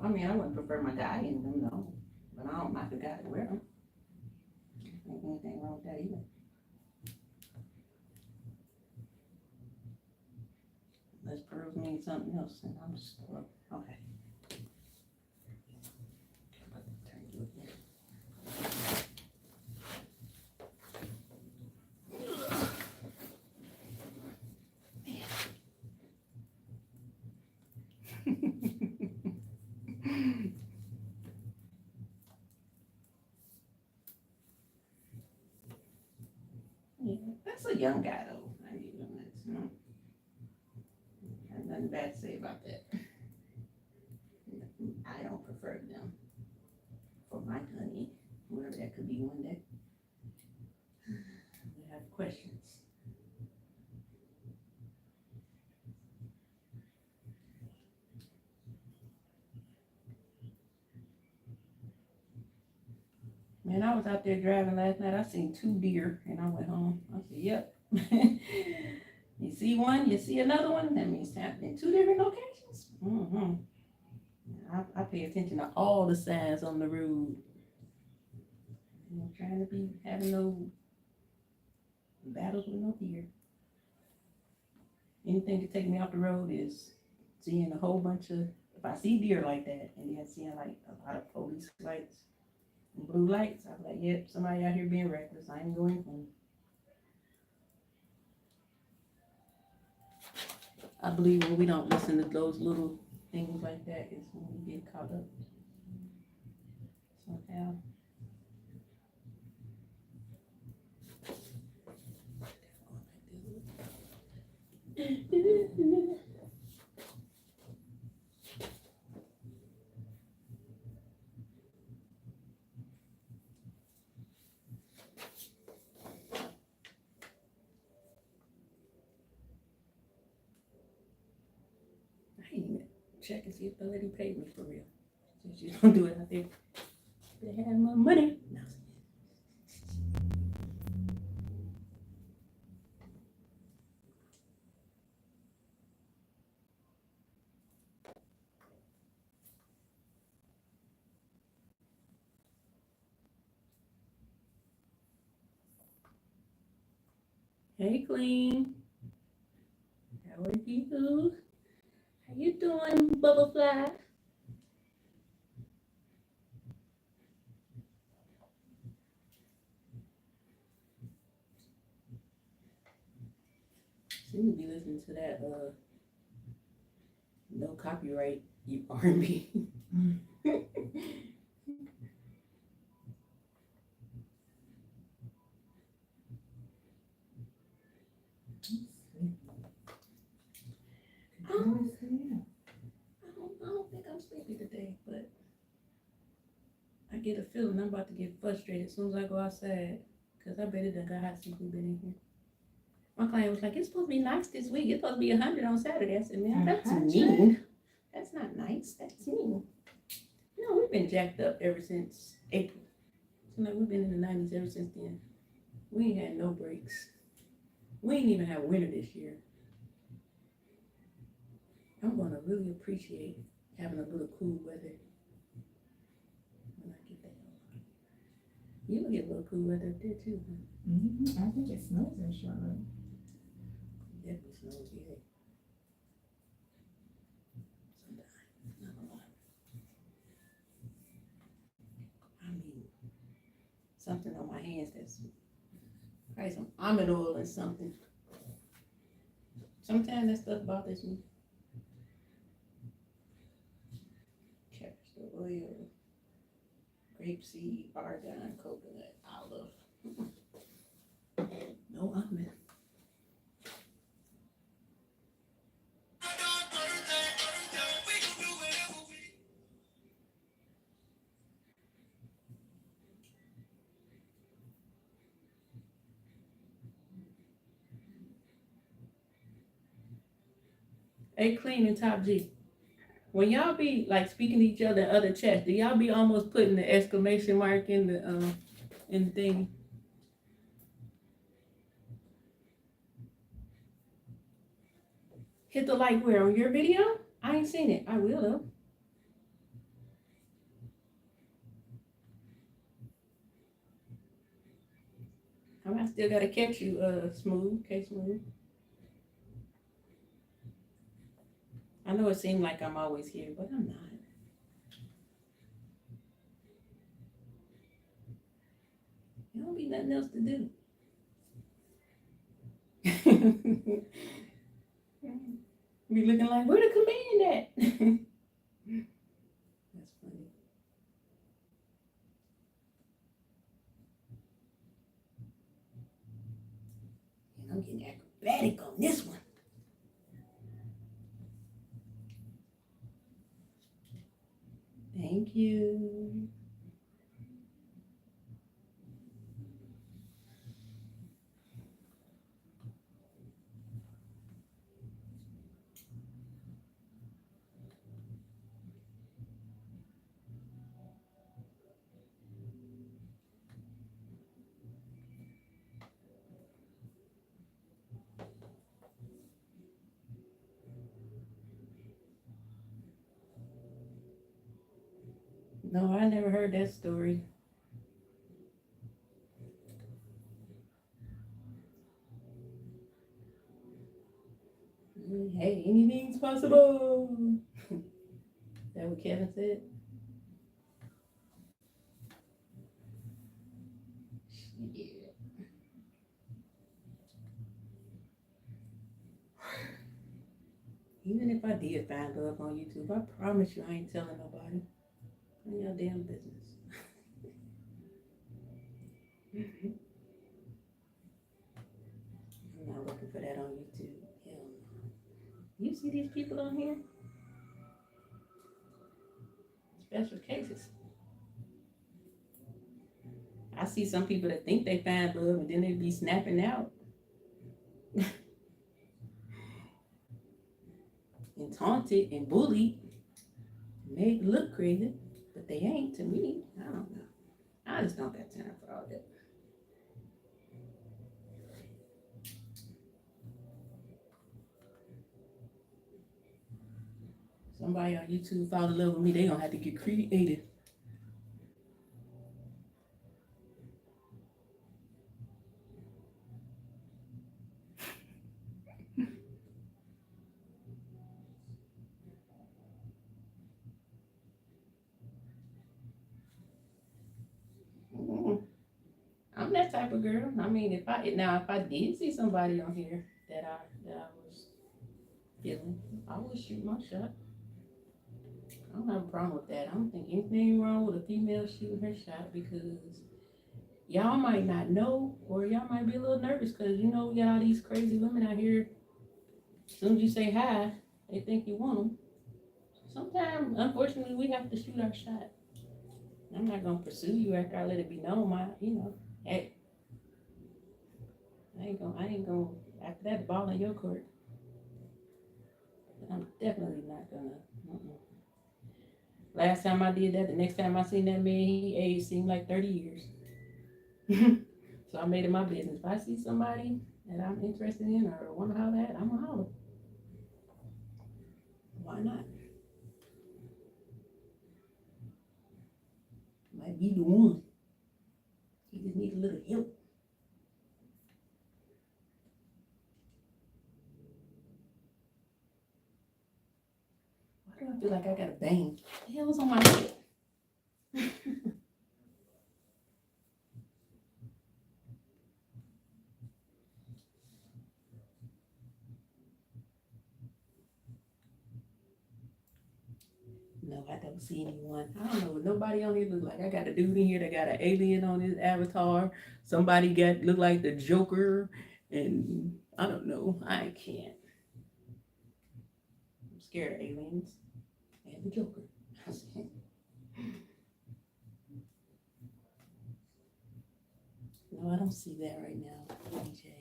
I mean, I wouldn't prefer my guy in them, no. But I don't like the guy to wear them. I don't think anything wrong with that either. Unless pearls mean something else, and I'm just, well, okay. Turn you again. Yeah, that's a young guy though. I mean, that's I have nothing bad to say about that. I don't prefer them for my honey, whoever that could be one day. I have questions. Man, I was out there driving last night. I seen 2 deer and I went home. I said, yep. You see one, you see another one. That means it's happening in 2 different locations. I pay attention to all the signs on the road. I'm trying to be having no battles with no deer. Anything to take me off the road is seeing a whole bunch of, if I see deer like that, and then seeing like a lot of police lights and blue lights, I'm like, yep, somebody out here being reckless. I ain't going home. I believe when we don't listen to those little things like that is when we get caught up somehow. I ain't even check and see if the lady paid me for real. She's gonna do it out there. They have my money. No. Hey, Queen. How are you? How you doing, Butterfly? Seem to be listening to that no copyright R&B. I don't think I'm sleepy today, but I get a feeling I'm about to get frustrated as soon as I go outside. Because I bet it done got hot since we've been in here. My client was like, it's supposed to be nice this week. It's supposed to be 100 on Saturday. I said, man, that's mean. That's not nice. That's mean. You know, we've been jacked up ever since April. Seems like we've been in the 90s ever since then. We ain't had no breaks. We ain't even have winter this year. I'm going to really appreciate having a little cool weather when I get that. You'll get a little cool weather up there too, huh? I think it snows in Charlotte. Definitely snows here. Sometimes, not a lot. I mean, something on my hands that's probably some almond oil or something. Sometimes that stuff bothers me. Castor oil, grapeseed, argan, coconut, olive. No almond. Hey, Clean and Top G. When y'all be like speaking to each other in other chats, do y'all be almost putting the exclamation mark in the thing? Hit the like where on your video? I ain't seen it. I will though. I still gotta catch you, Smooth, K Smooth. I know it seemed like I'm always here, but I'm not. There don't be nothing else to do. Be looking like, where the command at? That's funny. And I'm getting acrobatic on this one. Thank you. No, I never heard that story. Hey, anything's possible. Is that what Kevin said? Yeah. Even if I did find love on YouTube, I promise you I ain't telling nobody. None of your damn business. I'm not looking for that on YouTube. Hell no. You see these people on here? Special cases. I see some people that think they find love and then they be snapping out. And taunted and bullied. Made look crazy. But they ain't to me. I don't know. I just don't got time for all that. Somebody on YouTube fall in love with me, they gonna have to get creative. I'm that type of girl. I mean, if I did see somebody on here that I was feeling, I would shoot my shot. I don't have a problem with that. I don't think anything wrong with a female shooting her shot because y'all might not know or y'all might be a little nervous because you know we got all these crazy women out here. As soon as you say hi, they think you want them. Sometimes, unfortunately, we have to shoot our shot. I'm not gonna pursue you after I let it be known. Hey, I ain't gonna after that ball in your court. I'm definitely not gonna. Last time I did that, the next time I seen that man, he aged seemed like 30 years. So I made it my business. If I see somebody that I'm interested in or want to holler at, I'm gonna holler. Why not? Might be the one. He just need a little help. Why do I feel like I got a bang? What the hell is on my head? No, I don't see anyone. I don't know what nobody on here look like. I got a dude in here that got an alien on his avatar. Somebody look like the Joker, and I don't know. I can't. I'm scared of aliens and the Joker. No, I don't see that right now, DJ.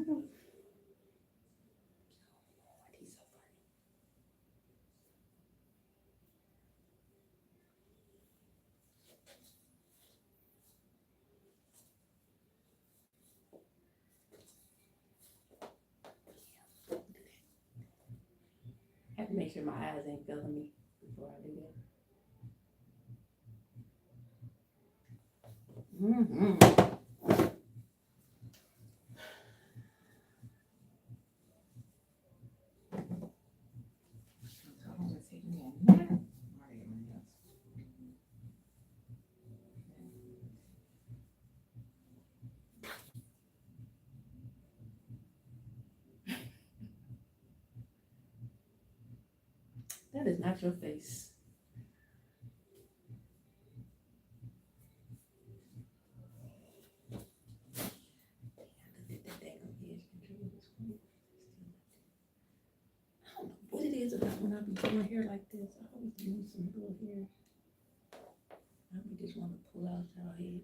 He's so funny. I have to make sure my eyes ain't failing me before I do that. Mm-hmm. That is not your face. I don't know what it is about when I be doing hair like this. I always lose some little hair. I be just want to pull out y'all head.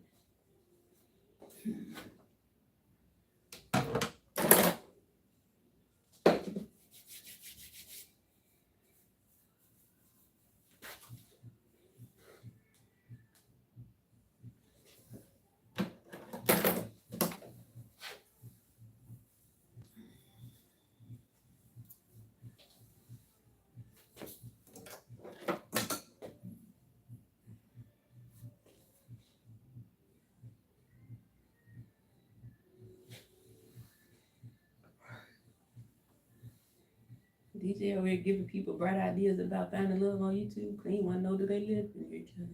DJ over here giving people bright ideas about finding love on YouTube. Clean one know that they live near each other.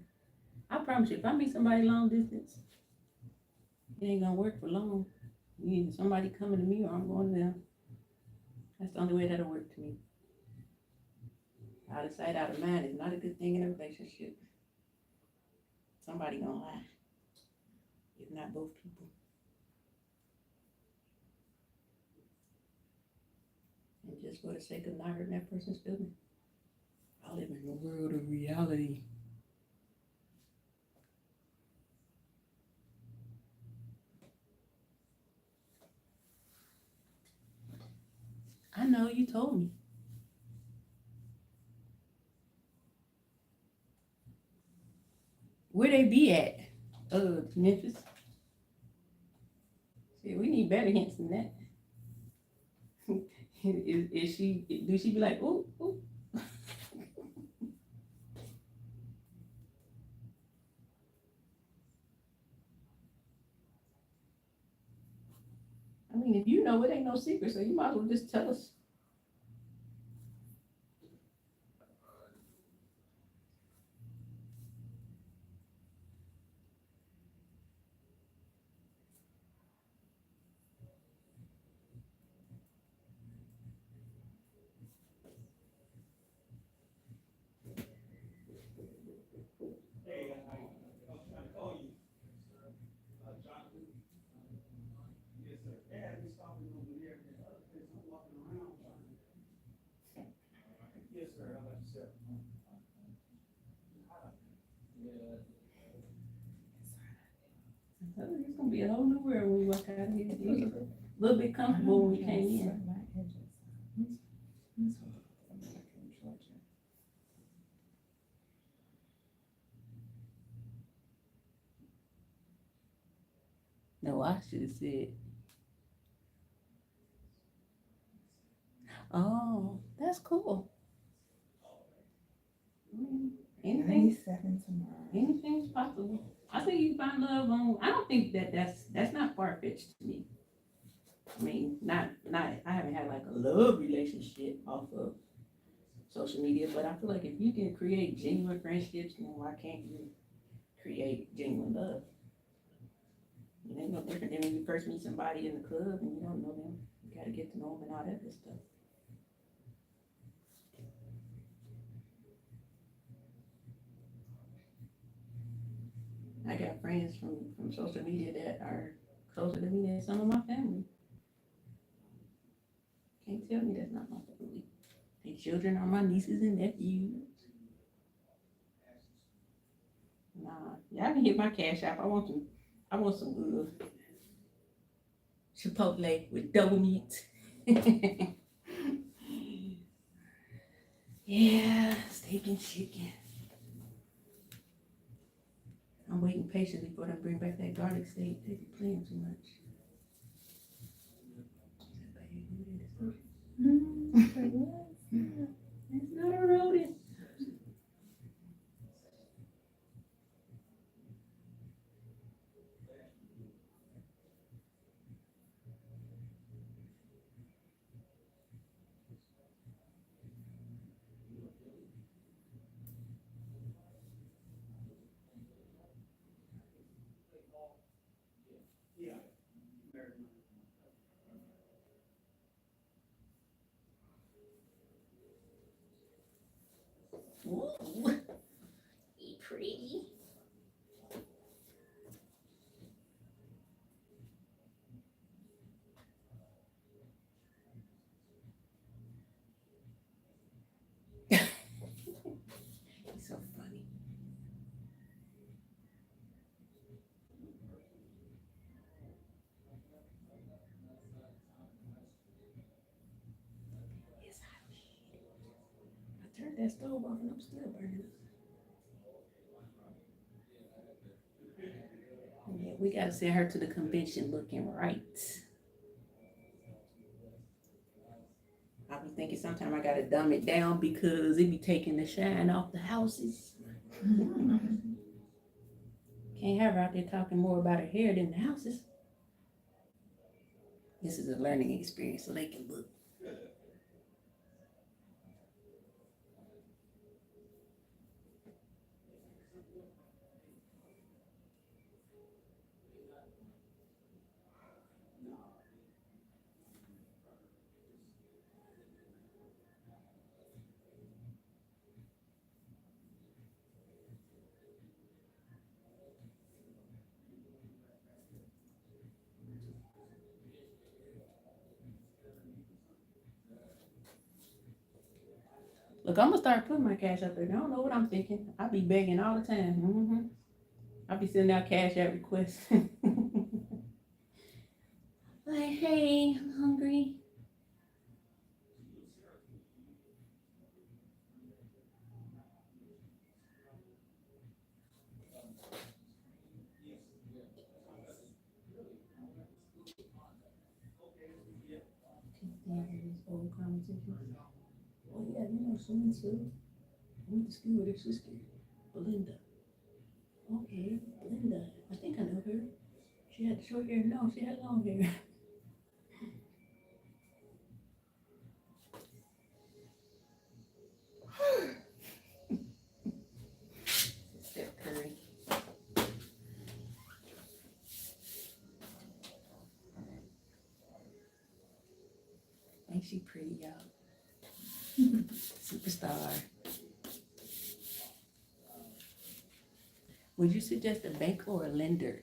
I promise you, if I meet somebody long distance, it ain't gonna work for long. Either somebody coming to me or I'm going to them. That's the only way that'll work to me. Out of sight, out of mind is not a good thing in a relationship. Somebody gonna lie, if not both people. And just for the sake of not hurting that person's feelings, I live in a world of reality. I know, you told me. Where they be at? Memphis. See, we need better hints than that. Is she? Do she be like, ooh, ooh? I mean, if you know, it ain't no secret, so you might as well just tell us. It's gonna be a whole new world when we walk out of here. It was a little bit comfortable when we came in. No, I should have said. Oh, that's cool. Anything, 97 tomorrow. anything's possible. I think you can find love on. I don't think that's not far fetched to me. I mean, not. I haven't had like a love relationship off of social media, but I feel like if you can create genuine friendships, then why can't you create genuine love? It ain't no different than when you first meet somebody in the club and you don't know them. You gotta get to know them and all that good stuff. I got friends from social media that are closer to me than some of my family. Can't tell me that's not my family. Their children are my nieces and nephews. Nah, y'all can hit my cash app. I want some Chipotle with double meat. Yeah, steak and chicken. I'm waiting patiently for them to bring back that garlic steak. They be playing too much. It's not a rodent. Ooh, he pretty. He's so funny. It's hot. I turned that stove off and I'm still burning. Yeah, we gotta send her to the convention looking right. I be thinking sometimes I gotta dumb it down because it be taking the shine off the houses. Can't have her out there talking more about her hair than the houses. This is a learning experience so they can look. Look, I'm gonna start putting my cash up there. I don't know what I'm thinking. I be begging all the time. I be sending out cash app requests. Like, hey, I'm hungry. Old conversation. Oh yeah, you know so and so. I went to school with her sister, Belinda. Okay, Belinda. I think I know her. She had short hair. No, she had long hair. Steph Curry. Ain't she pretty, y'all? Superstar. Would you suggest a bank or a lender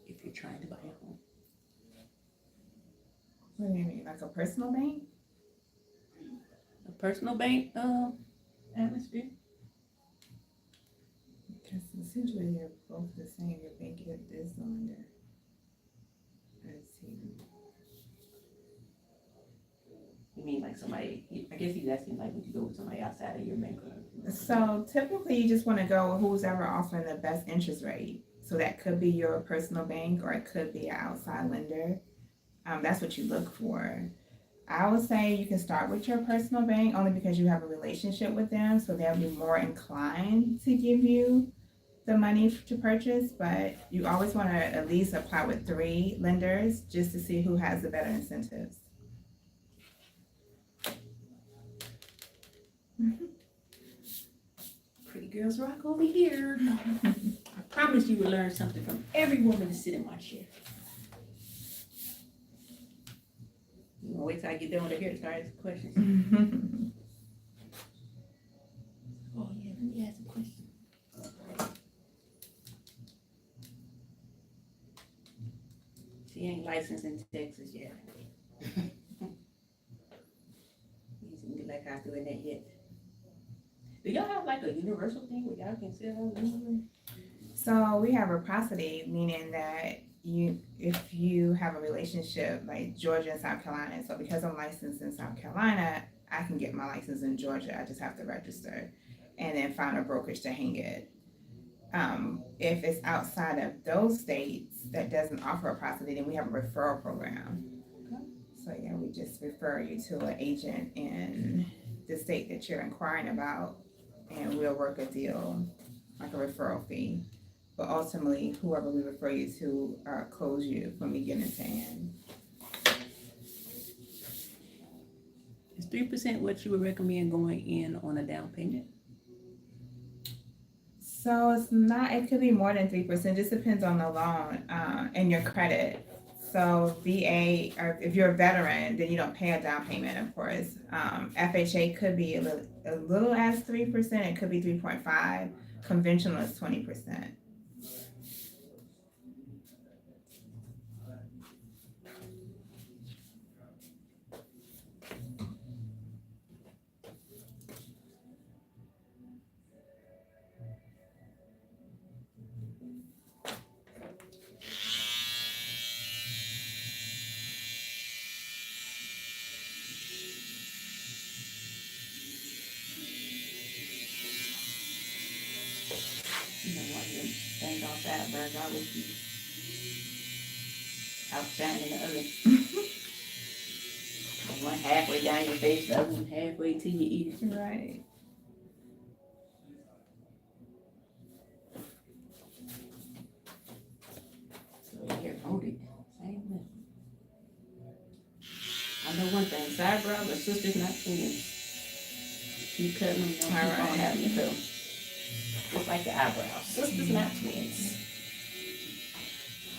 if you're trying to buy a home? What do you mean, like a personal bank? A personal bank atmosphere? Because essentially you're both the same. Your bank is the lender. Let's see. You mean like somebody, I guess he's asking like, would you go with somebody outside of your bank? So typically you just want to go with who's ever offering the best interest rate. So that could be your personal bank or it could be an outside lender. That's what you look for. I would say you can start with your personal bank only because you have a relationship with them, so they'll be more inclined to give you the money to purchase, but you always want to at least apply with 3 lenders just to see who has the better incentives. Pretty girls rock over here. I promise you will learn something from every woman to sit in my chair. You gonna wait till I get done with her hair to start asking questions? Oh yeah, let me ask a question. She ain't licensed in Texas yet. You seem to like how I'm doing that yet. Do y'all have like a universal thing where y'all can sell on anywhere? So we have reciprocity, meaning that if you have a relationship like Georgia and South Carolina, so because I'm licensed in South Carolina, I can get my license in Georgia. I just have to register and then find a brokerage to hang it. If it's outside of those states that doesn't offer a processing, then we have a referral program. So yeah, we just refer you to an agent in the state that you're inquiring about, and we'll work a deal, like a referral fee. But ultimately, whoever we refer you to close you from beginning to end. Is 3% what you would recommend going in on a down payment? So it's not, it could be more than 3%, just depends on the loan and your credit. So VA, or if you're a veteran, then you don't pay a down payment, of course. FHA could be a little as 3%, it could be 3.5. Conventional is 20%. You know what, them things on sideburns always be outshining the other. One halfway down your face, the other one halfway to your ear. Right. So you're voted. Same thing. I know one thing, eyebrows are sisters, not twins. Keep cutting them, don't keep on having to cut them. Just like the eyebrows, sisters, not twins.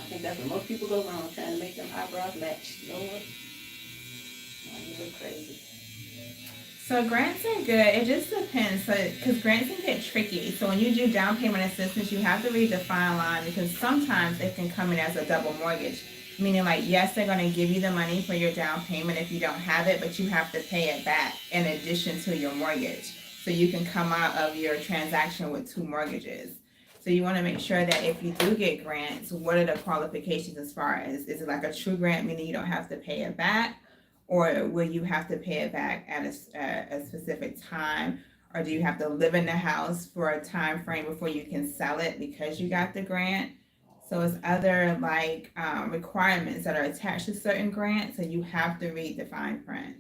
I think that's where most people go wrong, trying to make them eyebrows match. You know what? You look crazy. So grants are good. It just depends. So because grants can get tricky. So when you do down payment assistance, you have to read the fine line because sometimes it can come in as a double mortgage. Meaning like, yes, they're going to give you the money for your down payment if you don't have it, but you have to pay it back in addition to your mortgage. So you can come out of your transaction with 2 mortgages. So you want to make sure that if you do get grants, what are the qualifications as far as, is it like a true grant, meaning you don't have to pay it back? Or will you have to pay it back at a specific time? Or do you have to live in the house for a time frame before you can sell it because you got the grant? So it's other like requirements that are attached to certain grants, so you have to read the fine print.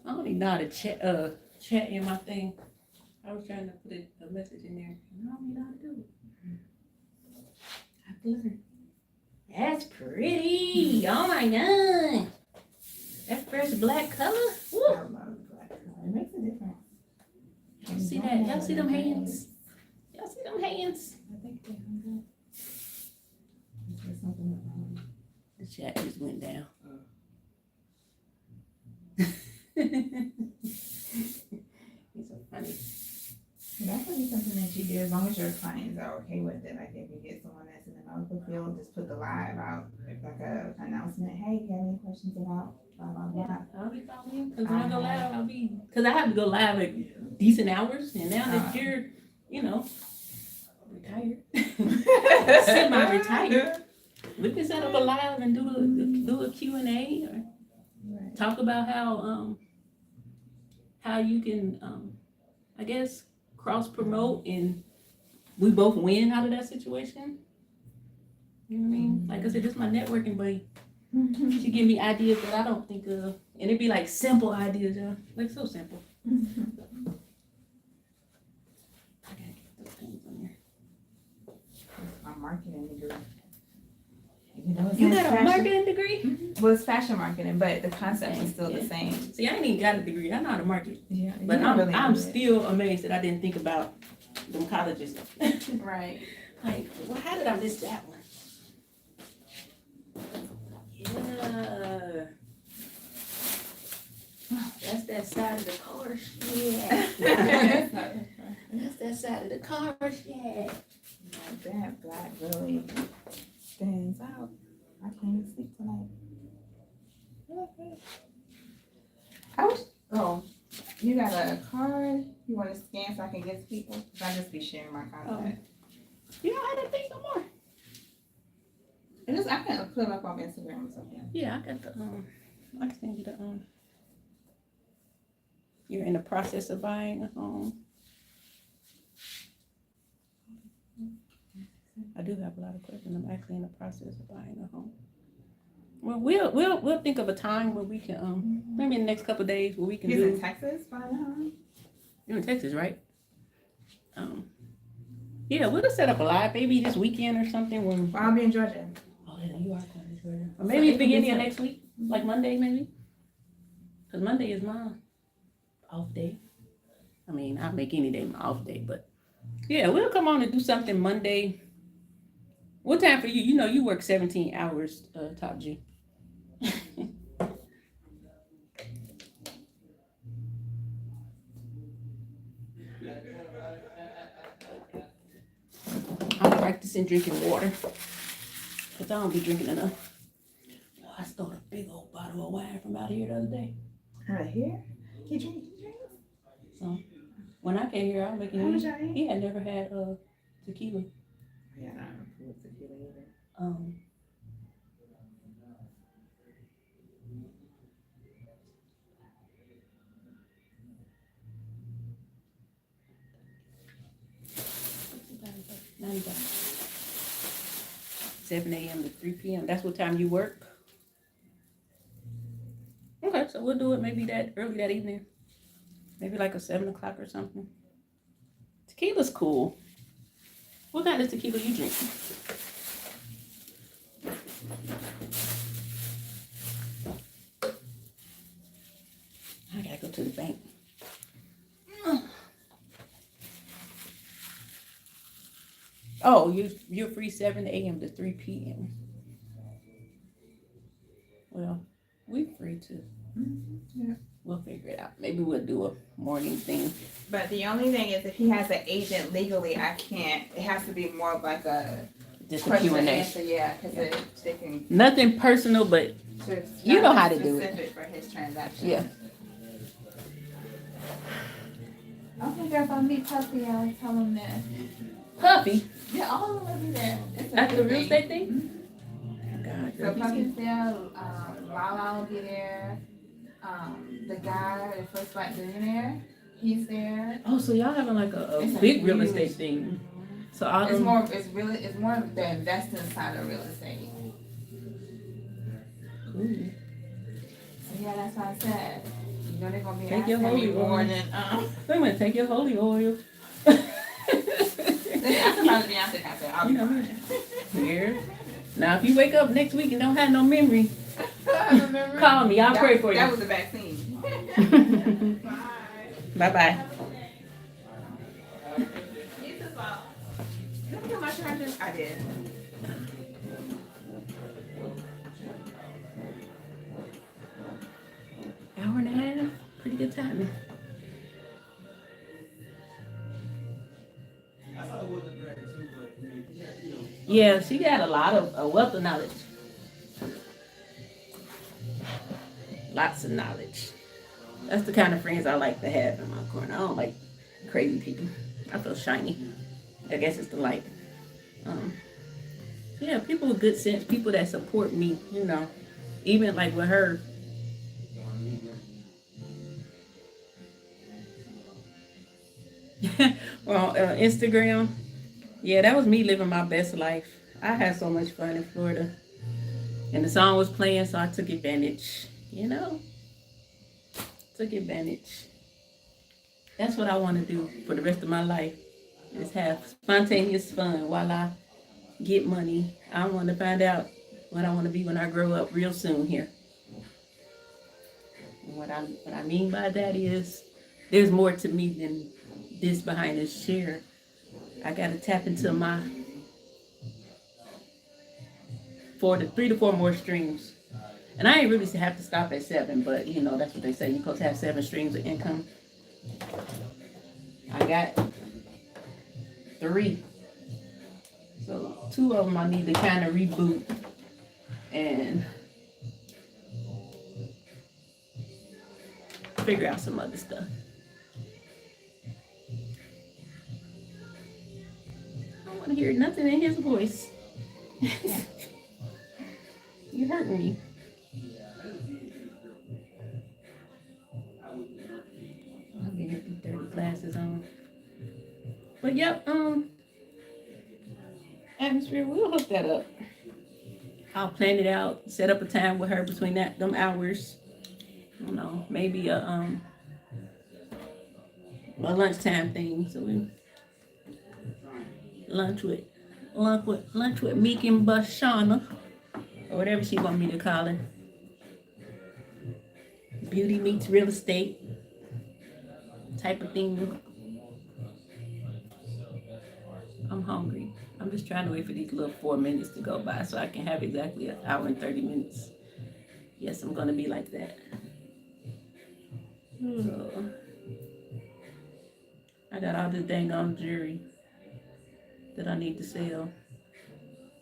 I don't even know how to chat in my thing. I was trying to put a message in there. I don't even know how to do it. I have to learn. That's pretty. Oh my god. That fresh black color. I Woo. love black color. It makes a difference. Y'all see that? Y'all see them hands? Y'all see them hands? I think they hung up. Is there something up behind? The chat just went down. He's so funny. That could be something that you do as long as your clients are okay with it. Like if you get someone that's in the medical field, just put the live out, like a announcement. Hey, you have any questions about blah blah blah? Yeah, I'll be following because when I go live, because I have to go live at decent hours, and now that you're, retired, semi-retired, we can set up a live and do a Q&A or talk about how you can, I guess, cross promote and we both win out of that situation. You know what I mean? Like I said, this is my networking buddy. She give me ideas that I don't think of, and it'd be like simple ideas, like so simple. I gotta get those things on there. My marketing degree. You got a marketing degree? Well, it's fashion marketing, but the concept is still the same. See, I ain't even got a degree. I know how to market, Yeah, but I'm still amazed that I didn't think about them colleges. Right. Like, well, how did I miss that one? Yeah. That's that side of the car shit. That's that side of the car shit. Like that black really stands out. I can't even sleep tonight. Oh, you got a card? You want to scan so I can get to people? 'Cause I just be sharing my contact. You don't have that thing no more. And just I can put them up on Instagram or something. Yeah, I got the I can send you the you're in the process of buying a home. I do have a lot of questions. I'm actually in the process of buying a home. Well, we'll think of a time where we can maybe in the next couple of days where we can He's do. in Texas, buying a home. You're in Texas, right? Yeah, we'll just set up a live maybe this weekend or something when. Well, I'll be in Georgia. Oh yeah, you are coming to Georgia. Or maybe beginning of next week, like Monday maybe. Cause Monday is my off day. I mean, I'll make any day my off day, but yeah, we'll come on and do something Monday. What time for you? You know, you work 17 hours, Top G. I'm practicing drinking water because I don't be drinking enough. Oh, I stole a big old bottle of wine from out here the other day. Out here? He drink? So when I came here, I was making How much I ate? he had never had tequila. Yeah, I don't know tequila either. $90. 7 a.m. to 3 p.m. That's what time you work? Okay, so we'll do it maybe that early that evening. Maybe like a 7 o'clock or something. Tequila's cool. What kind of tequila you drink? I gotta go to the bank. Oh, you're free 7 a.m. to 3 p.m. Well, we're free too. Yeah. We'll figure it out. Maybe we'll do a morning thing. But the only thing is, if he has an agent legally, I can't. It has to be more of like a Just a question and Q&A. answer. Yeah, because they can. Nothing personal, but you know how to do it. Specific for his transaction. Yeah. Okay, girl, if I meet Puppy, I'll tell him that. Puppy Yeah, all of them will be there. It's a at the good real thing. estate thing. God, So girl, Puppy's there. Lala will be there. The guy, the first black billionaire, he's there. Oh, so y'all having like a It's a big real huge- estate thing. So all It's them, more. It's more of the investing side of real estate. cool. So yeah, that's what I said. You know they're gonna be Take your asking me holy more oil. than Wait a minute, take your holy oil. That's about the answer after. I'll be You know me. fine. Here. Now, if you wake up next week and don't have no memory, Remember? call me. I'll pray for you. That was the vaccine. Bye-bye. Did I get my charger? I did. Hour and a half. Pretty good timing. Yeah, she got a lot of a wealth of knowledge. Lots of knowledge. That's the kind of friends I like to have in my corner. I don't like crazy people. I feel shiny. I guess it's the light. Yeah, people with good sense, people that support me, you know. Even like with her. Well, Instagram. Yeah, that was me living my best life. I had so much fun in Florida. And the song was playing, so I took advantage. You know? Took advantage. That's what I want to do for the rest of my life. Is have spontaneous fun while I get money. I want to find out what I want to be when I grow up real soon here. And what I mean by that is there's more to me than this behind this chair. I gotta tap into my 3 to 4 more streams. And I ain't really have to stop at 7, but you know, that's what they say. You're supposed to have 7 streams of income. I got 3. So 2 of them I need to kind of reboot and figure out some other stuff. hear nothing in his voice. You hurt me. I'll get these dirty glasses on. But yep, atmosphere, we'll hook that up. I'll plan it out, set up a time with her between them hours. I don't know, maybe a lunchtime thing. So we lunch with Meek and Bashana, or whatever she want me to call her. Beauty meets real estate type of thing. I'm hungry. I'm just trying to wait for these little 4 minutes to go by so I can have exactly an hour and 30 minutes. Yes, I'm gonna be like that. Oh. I got all this dang on jewelry that I need to sell.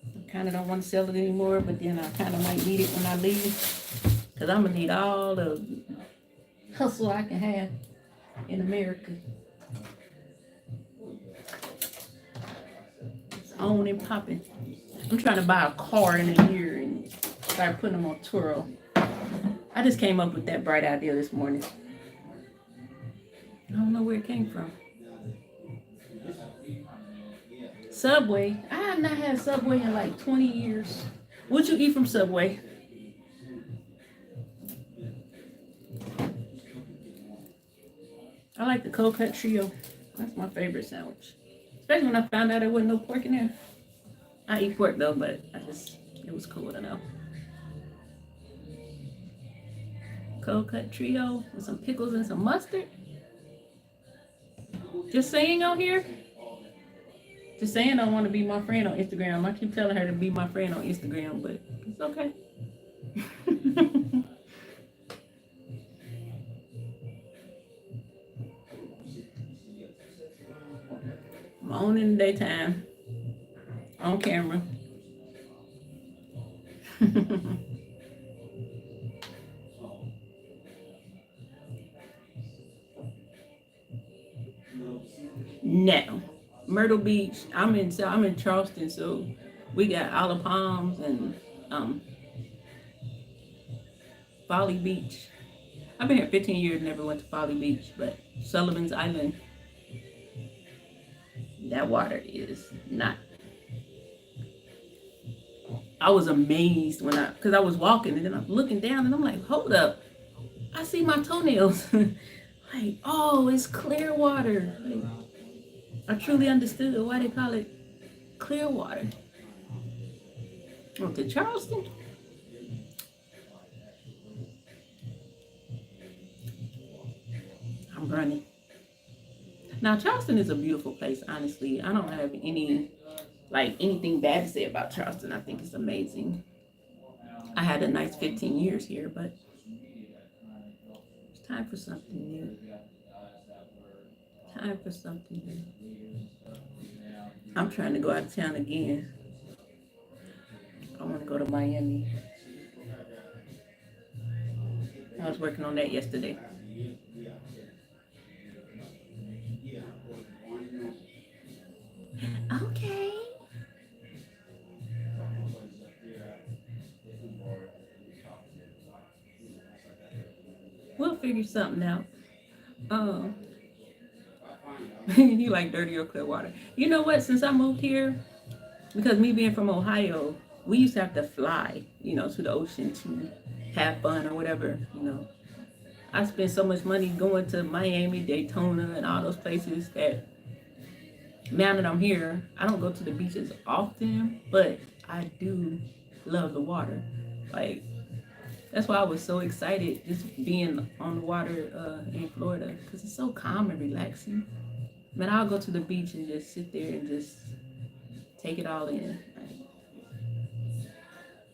I kind of don't want to sell it anymore, but then I kind of might need it when I leave. Because I'm going to need all the hustle I can have in America. It's on and popping. I'm trying to buy a car in a year and start putting them on Turo. I just came up with that bright idea this morning. I don't know where it came from. Subway. I have not had Subway in like 20 years. What you eat from Subway? I like the cold cut trio. That's my favorite sandwich. Especially when I found out there wasn't no pork in there. I eat pork though, but it was cool to know. Cold cut trio with some pickles and some mustard. Just saying on here. Just saying I want to be my friend on Instagram. I keep telling her to be my friend on Instagram, but it's okay. I'm on in the daytime. On camera. No. Myrtle Beach. I'm in Charleston, so we got Olive Palms and Folly Beach. I've been here 15 years, never went to Folly Beach, but Sullivan's Island, that water is not. I was amazed because I was walking and then I'm looking down and I'm like, hold up, I see my toenails. Like, oh, it's clear water. Like, I truly understood why they call it clear water. Oh, to Charleston? I'm running. Now, Charleston is a beautiful place, honestly. I don't have anything bad to say about Charleston. I think it's amazing. I had a nice 15 years here, but it's time for something new. Time for something new. I'm trying to go out of town again. I want to go to Miami. I was working on that yesterday. Okay. We'll figure something out. You like dirty or clear water. You know what? Since I moved here, because me being from Ohio, we used to have to fly, to the ocean to have fun or whatever, I spent so much money going to Miami, Daytona, and all those places that now that I'm here, I don't go to the beaches often, but I do love the water. Like, that's why I was so excited just being on the water in Florida, because it's so calm and relaxing. Man, I'll go to the beach and just sit there and just take it all in.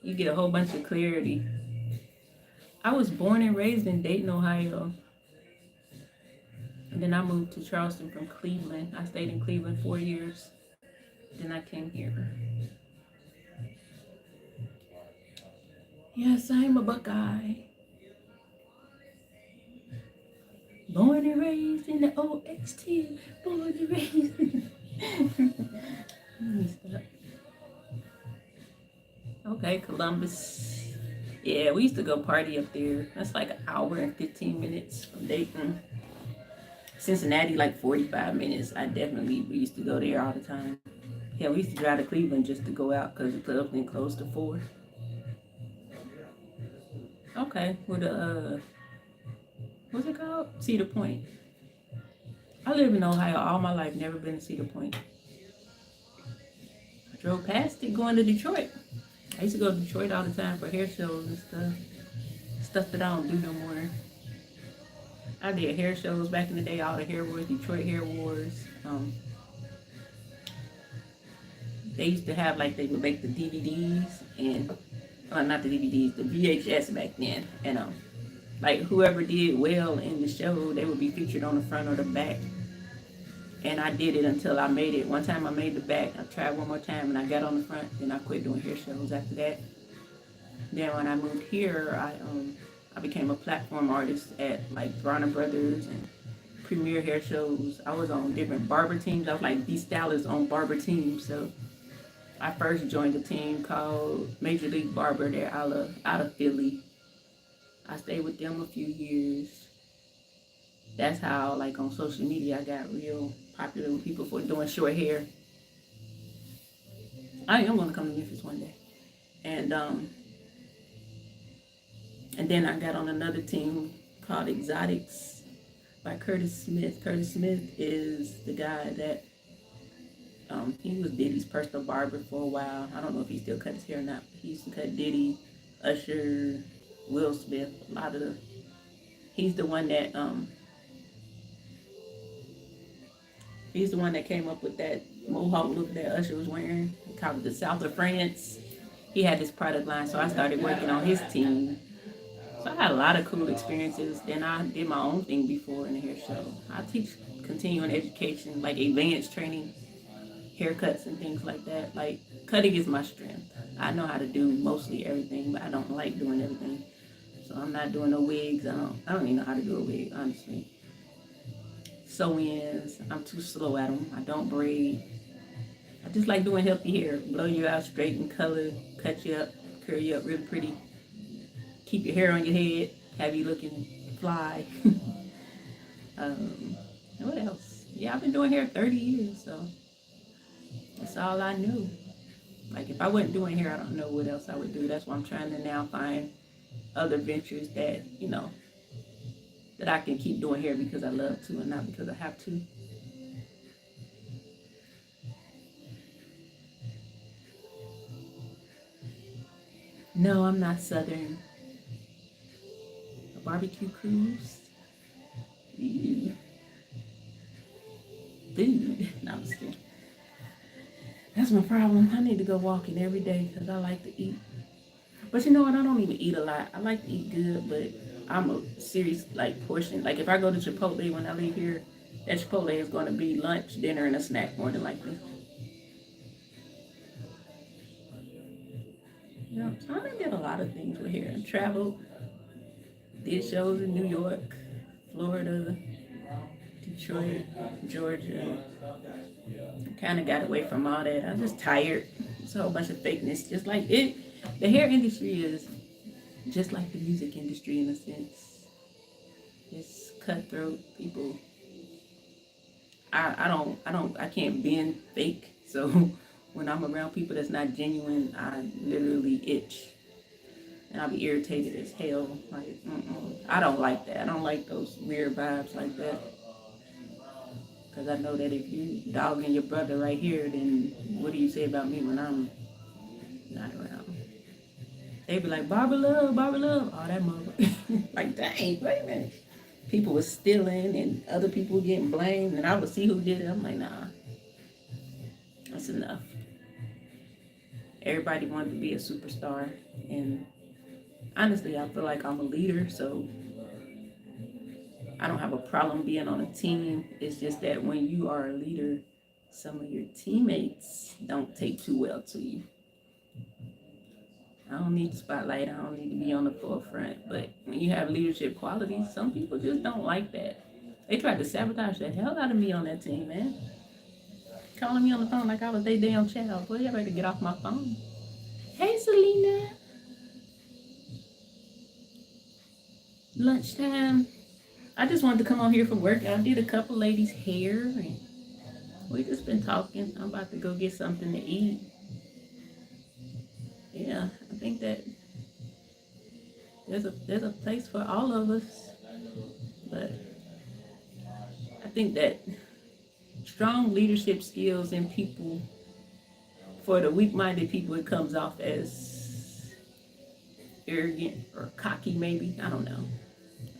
You get a whole bunch of clarity. I was born and raised in Dayton, Ohio. And then I moved to Charleston from Cleveland. I stayed in Cleveland 4 years. Then I came here. Yes, I'm a Buckeye. Born and raised in the OXT. Born and raised. Let me stop. Okay, Columbus. Yeah, we used to go party up there. That's like an hour and 15 minutes from Dayton. Cincinnati, like 45 minutes. We used to go there all the time. Yeah, we used to drive to Cleveland just to go out because the club been closed to 4. Okay, with what's it called? Cedar Point. I live in Ohio all my life, never been to Cedar Point. I drove past it going to Detroit. I used to go to Detroit all the time for hair shows and stuff that I don't do no more. I did hair shows back in the day, all the hair wars, Detroit hair wars. They used to have, like, they would make the DVDs and, not the DVDs, the VHS back then. And like, whoever did well in the show, they would be featured on the front or the back. And I did it until I made it. One time I made the back, I tried one more time and I got on the front, then I quit doing hair shows after that. Then when I moved here, I became a platform artist at like Bronner Brothers and Premier Hair Shows. I was on different barber teams. I was like the stylist on barber teams. So I first joined a team called Major League Barber. They're out of Philly. I stayed with them a few years. That's how, like, on social media, I got real popular with people for doing short hair. I am going to come to Memphis one day. And then I got on another team called Exotics by Curtis Smith. Curtis Smith is the guy that, he was Diddy's personal barber for a while. I don't know if he still cuts his hair or not. But he used to cut Diddy, Usher, Will Smith, he's the one that, he's the one that came up with that mohawk look that Usher was wearing. He called it the South of France. He had this product line, so I started working on his team. So I had a lot of cool experiences. Then I did my own thing before in the hair show. I teach continuing education, like advanced training, haircuts and things like that. Like, cutting is my strength. I know how to do mostly everything, but I don't like doing everything. So I'm not doing no wigs. I don't even know how to do a wig, honestly. Sew-ins, I'm too slow at them. I don't braid. I just like doing healthy hair. Blow you out, straighten, color, cut you up, curl you up real pretty. Keep your hair on your head, have you looking fly. What else? Yeah, I've been doing hair 30 years, so that's all I knew. Like, if I wasn't doing hair, I don't know what else I would do. That's why I'm trying to now find other ventures that, that I can keep doing hair because I love to and not because I have to. No, I'm not Southern. A barbecue cruise? Ew. Food. No, I'm just kidding. That's my problem. I need to go walking every day because I like to eat. But you know what? I don't even eat a lot. I like to eat good, but I'm a serious, like, portion. Like, if I go to Chipotle when I leave here, that Chipotle is going to be lunch, dinner, and a snack more than likely. Yeah, so I did a lot of things with hair. Traveled, did shows in New York, Florida, Detroit, Georgia. Kind of got away from all that. I'm just tired. It's a whole bunch of fakeness. Just like it. The hair industry is just like the music industry in a sense. It's cutthroat. People. I can't bend fake. So when I'm around people that's not genuine, I literally itch. And I'll be irritated as hell. Like, I don't like that. I don't like those weird vibes like that. Because I know that if you dogging your brother right here, then what do you say about me when I'm not around? They be like, Barbara Love. Oh, that mother. Like, dang, wait a minute. People were stealing and other people were getting blamed, and I would see who did it. I'm like, nah, that's enough. Everybody wanted to be a superstar, and honestly, I feel like I'm a leader, so I don't have a problem being on a team. It's just that when you are a leader, some of your teammates don't take too well to you. I don't need the spotlight. I don't need to be on the forefront. But when you have leadership qualities, some people just don't like that. They tried to sabotage the hell out of me on that team, man. calling me on the phone like I was their damn child. Boy, you better get off my phone. Hey, Selena. Lunchtime. I just wanted to come on here from work. I did a couple ladies' hair, and we just been talking. I'm about to go get something to eat. Yeah, I think that there's a place for all of us, but I think that strong leadership skills in people, for the weak-minded people, it comes off as arrogant or cocky, maybe. I don't know.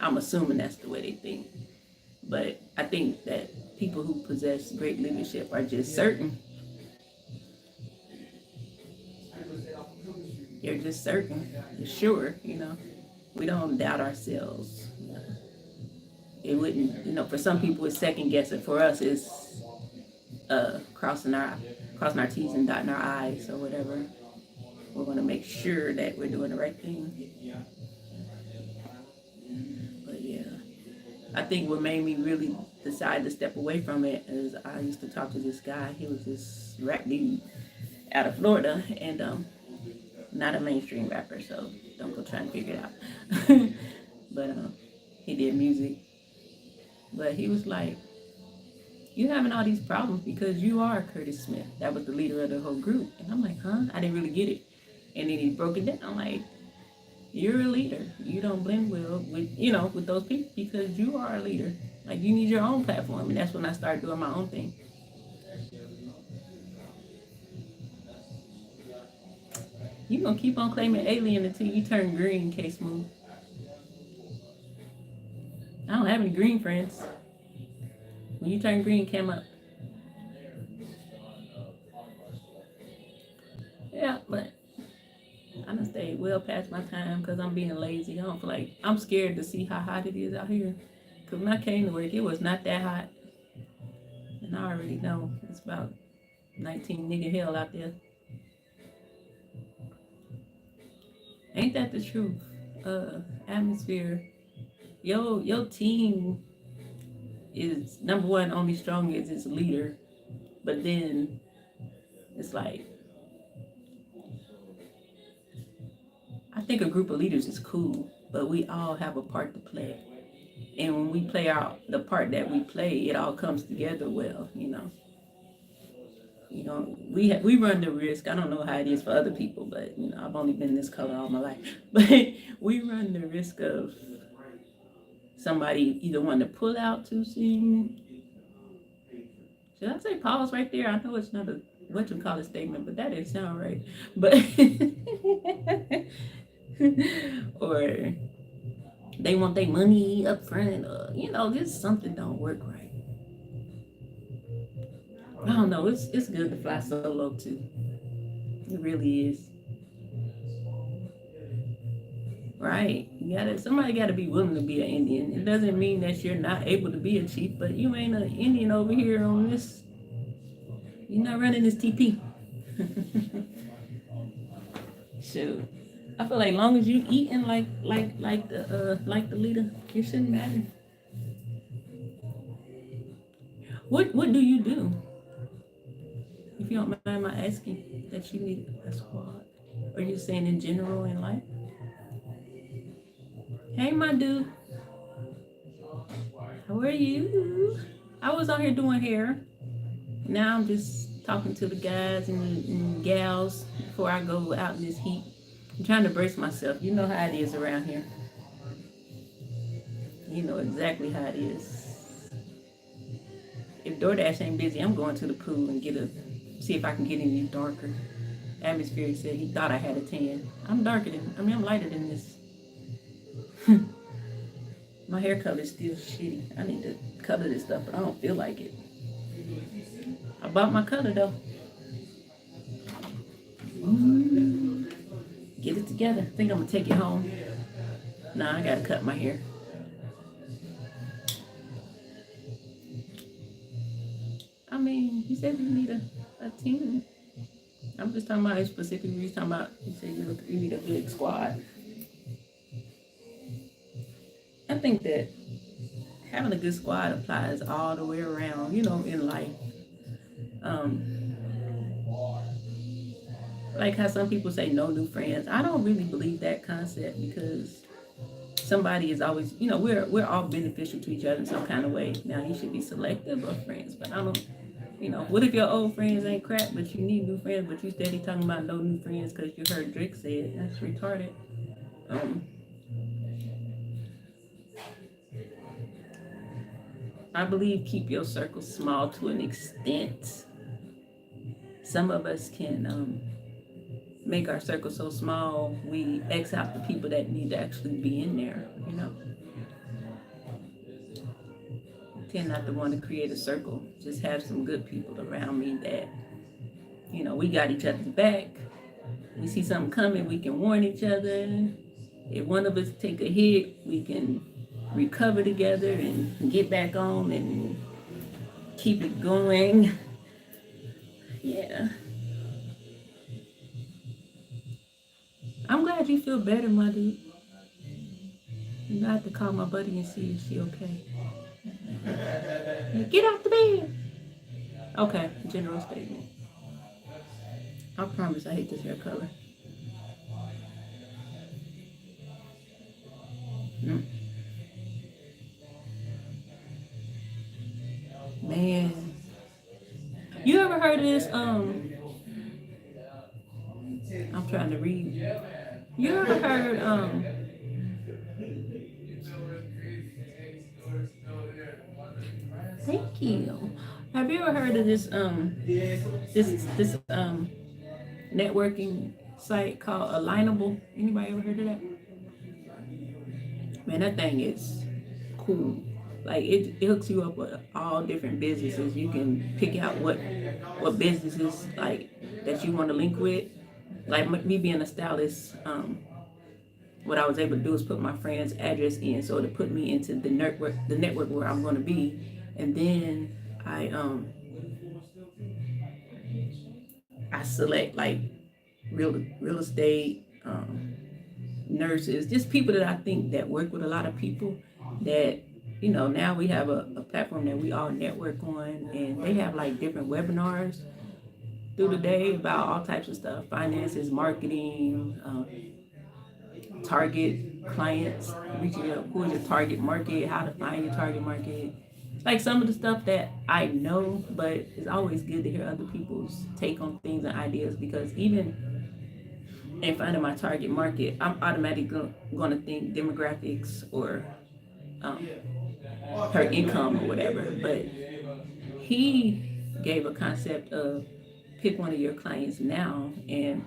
I'm assuming that's the way they think. But I think that people who possess great leadership are just certain. They're just certain. They're sure, you know. We don't doubt ourselves. It wouldn't, you know, for some people it's second guessing. For us it's crossing our T's and dotting our I's or whatever. We're going to make sure that we're doing the right thing. But yeah, I think what made me really decide to step away from it is I used to talk to this guy. He was this rap dude out of Florida, and not a mainstream rapper, so don't go try and figure it out. But he did music. But he was like, "You having all these problems because you are Curtis Smith." That was the leader of the whole group. And I'm like, huh? I didn't really get it. And then he broke it down. I'm like, you're a leader. You don't blend well with, you know, with those people because you are a leader. Like, you need your own platform. And that's when I started doing my own thing. You're going to keep on claiming alien until you turn green, K-Smooth. I don't have any green friends. When you turn green, come up. Yeah, but I done stayed well past my time because I'm being lazy. I don't feel like, I'm scared to see how hot it is out here. Because when I came to work, it was not that hot. And I already know it's about 19 nigga hell out there. Ain't that the truth? Atmosphere. Your team is number one, only strong as its leader. But then it's like, I think a group of leaders is cool, but we all have a part to play. And when we play out the part that we play, it all comes together well, you know. You know, we run the risk. I don't know how it is for other people, but you know, I've only been this color all my life. But we run the risk of somebody either wanting to pull out too soon. Should I say pause right there? I know it's not a whatchamacallit statement, but that didn't sound right. But or they want their money up front, you know, just something don't work right. I don't know, it's good to fly solo too. It really is. Right. Somebody gotta be willing to be an Indian. It doesn't mean that you're not able to be a chief, but you ain't an Indian over here on this. You're not running this TP. Shoot. I feel like long as you eating like the leader, it shouldn't matter. What do you do? If you don't mind my asking, that you need a squad. Are you saying in general in life? Hey, my dude. How are you? I was out here doing hair. Now I'm just talking to the guys and gals before I go out in this heat. I'm trying to brace myself. You know how it is around here. You know exactly how it is. If DoorDash ain't busy, I'm going to the pool and see if I can get any darker. Atmosphere said he thought I had a tan. I'm lighter than this. My hair color is still shitty. I need to color this stuff, but I don't feel like it. I bought my color though. Get it together. I think I'm gonna take it home. Nah, I gotta cut my hair. I mean, you said you need a team. I'm just talking about specifically. You said you need a good squad. I think that having a good squad applies all the way around, you know, in life. Like how some people say no new friends. I don't really believe that concept because somebody is always, we're all beneficial to each other in some kind of way. Now you should be selective of friends, but I don't. What if your old friends ain't crap, but you need new friends, but you steady talking about no new friends because you heard Drake say it? That's retarded. I believe keep your circle small to an extent. Some of us can make our circle so small we X out the people that need to actually be in there. Tend not to want to create a circle. Just have some good people around me that we got each other's back. We see something coming, we can warn each other. If one of us take a hit, we can recover together and get back on and keep it going. Yeah. I'm glad you feel better, my dude. I have to call my buddy and see if she okay. Get out the bed. Okay, general statement. I promise I hate this hair color. Man. You ever heard of this? I'm trying to read. You ever heard thank you. Have you ever heard of this this networking site called Alignable? Anybody ever heard of that? Man, that thing is cool. Like it hooks you up with all different businesses. You can pick out what businesses like that you want to link with. Like me being a stylist, what I was able to do is put my friend's address in, so to put me into the network where I'm going to be, and then I select like real estate, nurses, just people that I think that work with a lot of people that now we have a platform that we all network on, and they have like different webinars through the day about all types of stuff: finances, marketing, target clients, reaching out, who is your target market, how to find your target market. Like some of the stuff that I know, but it's always good to hear other people's take on things and ideas, because even in finding my target market, I'm automatically going to think demographics or her income or whatever. But he gave a concept of pick one of your clients now and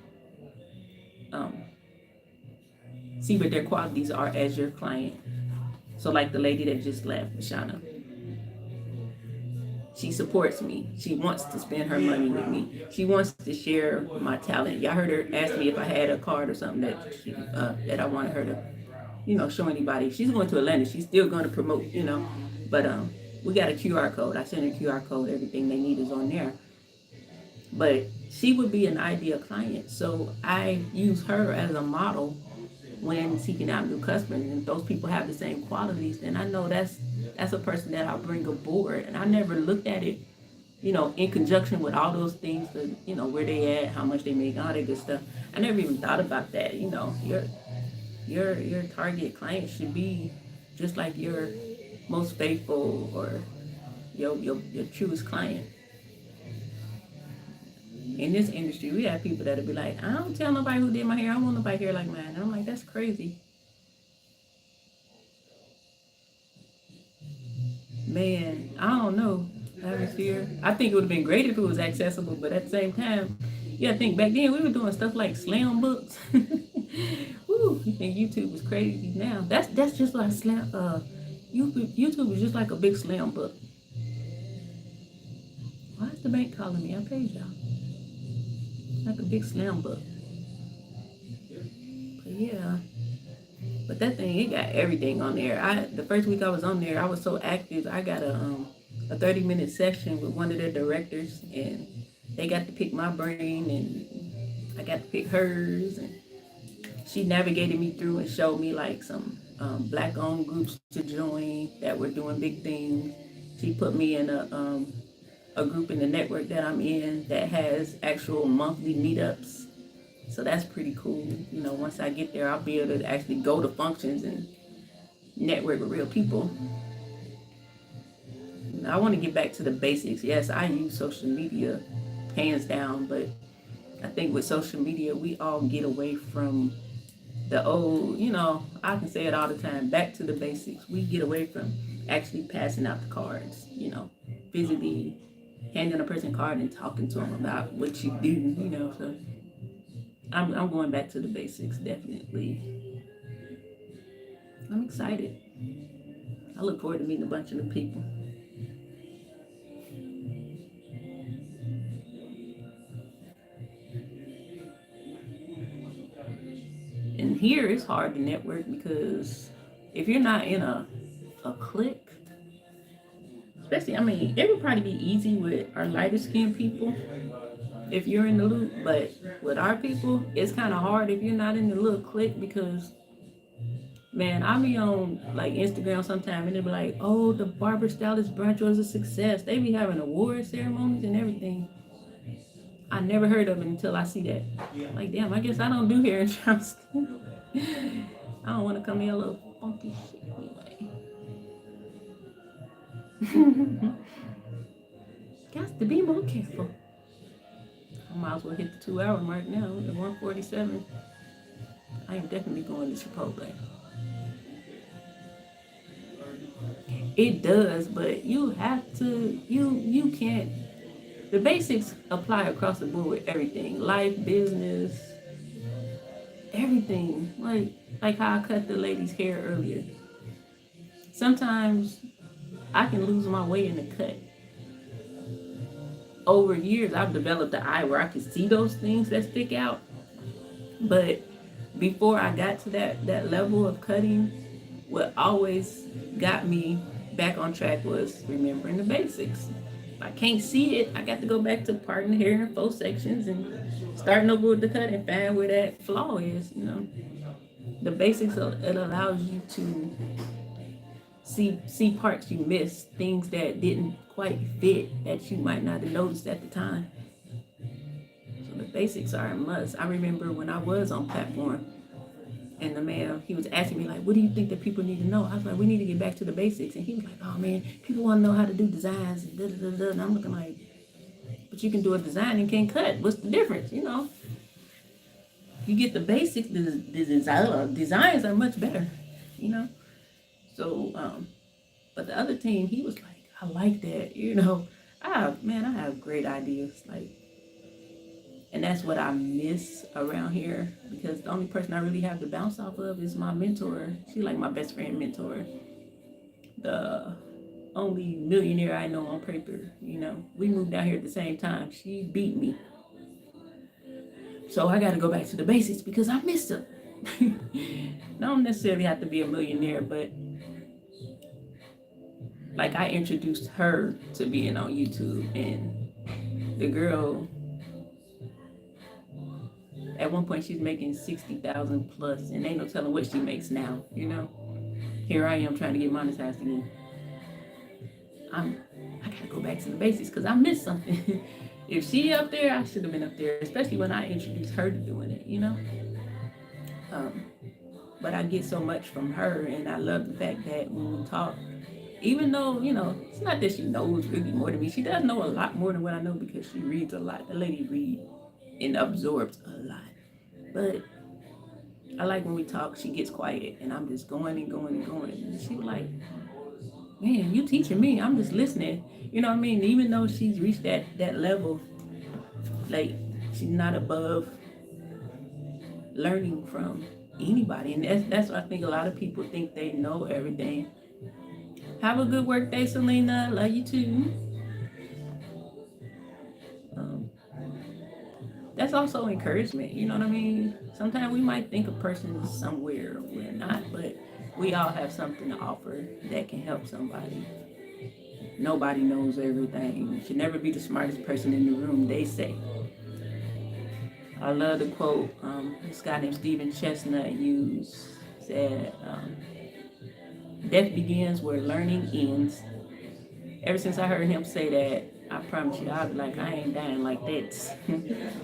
see what their qualities are as your client. So like the lady that just left, Shana, she supports me. She wants to spend her money with me. She wants to share my talent. Y'all heard her ask me if I had a card or something that I wanted her to, show anybody. If she's going to Atlanta, she's still going to promote, But we got a QR code. I sent her a QR code. Everything they need is on there. But she would be an ideal client. So I use her as a model when seeking out new customers. And if those people have the same qualities, then I know that's a person that I'll bring aboard. And I never looked at it, in conjunction with all those things, where they at, how much they make, all that good stuff. I never even thought about that. Your target client should be just like your most faithful or your truest client. In this industry, we have people that'll be like, I don't tell nobody who did my hair. I don't want nobody hair like mine. And I'm like, that's crazy. Man, I don't know. Atmosphere. I think it would have been great if it was accessible, but at the same time, I think back then we were doing stuff like slam books. Woo, you think YouTube is crazy now? That's just like slam. YouTube is just like a big slam book. Why is the bank calling me? I paid y'all. Like a big slam book. But yeah. But that thing, it got everything on there. The first week I was on there, I was so active. I got a 30-minute session with one of their directors, and they got to pick my brain, and I got to pick hers, and she navigated me through and showed me like some Black-owned groups to join that were doing big things. She put me in a a group in the network that I'm in that has actual monthly meetups. So that's pretty cool. You know, once I get there, I'll be able to actually go to functions and network with real people. I want to get back to the basics. Yes, I use social media hands down, but I think with social media, we all get away from the old, you know, I can say it all the time, back to the basics. We get away from actually passing out the cards, you know, physically handing a person a card and talking to them about what you do, you know. So I'm going back to the basics, definitely. I'm excited. I look forward to meeting a bunch of new people. And here it's hard to network because if you're not in a clique, especially, I mean, it would probably be easy with our lighter skinned people if you're in the loop, but with our people, it's kind of hard if you're not in the little clique because, man, I be on like Instagram sometime and they be like, oh, the barber stylist brunch was a success. They be having award ceremonies and everything. I never heard of it until I see that. Like, damn, I guess I don't do hair in Charleston. I don't want to come here a little funky shit anyway. Got to be more careful. I might as well hit the 2-hour mark now at 1:47. I am definitely going to Chipotle. It does, but you have to, you can't, the basics apply across the board with everything. Life, business, everything. Like how I cut the lady's hair earlier. Sometimes I can lose my way in the cut. Over years, I've developed the eye where I can see those things that stick out. But before I got to that level of cutting, what always got me back on track was remembering the basics. If I can't see it, I got to go back to parting the hair in 4 sections and starting over with the cut and find where that flaw is, you know. The basics, it allows you to see parts you missed, things that didn't quite fit that you might not have noticed at the time. So the basics are a must. I remember when I was on platform and the man, he was asking me like, what do you think that people need to know? I was like, we need to get back to the basics. And he was like, oh man, people want to know how to do designs and da da da da. And I'm looking like, but you can do a design and can't cut. What's the difference, you know? You get the basics, the designs are much better, you know? So, but the other team, he was like, I like that, you know. I have great ideas, like, and that's what I miss around here because the only person I really have to bounce off of is my mentor. She's like my best friend mentor. The only millionaire I know on paper, you know. We moved down here at the same time. She beat me. So I got to go back to the basics because I missed her. Don't necessarily have to be a millionaire, but like I introduced her to being on YouTube, and the girl, at one point she's making 60,000 plus, and ain't no telling what she makes now, you know. Here I am trying to get monetized again. I gotta go back to the basics because I missed something. If she up there, I should have been up there, especially when I introduced her to doing it, you know. But I get so much from her, and I love the fact that when we talk, even though, you know, it's not that she knows really more than me. She does know a lot more than what I know because she reads a lot. The lady reads and absorbs a lot. But I like when we talk, she gets quiet and I'm just going and going and going. And she was like, man, you teaching me. I'm just listening. You know what I mean? Even though she's reached that level, like she's not above learning from anybody. And that's what I think a lot of people think they know everything. Have a good work day, Selena. Love you too. That's also encouragement. You know what I mean? Sometimes we might think a person is somewhere we're not, but we all have something to offer that can help somebody. Nobody knows everything. You should never be the smartest person in the room, they say. I love the quote this guy named Stephen Chestnut used. Said, death begins where learning ends. Ever since I heard him say that, I promise you, I'll be like, I ain't dying like that.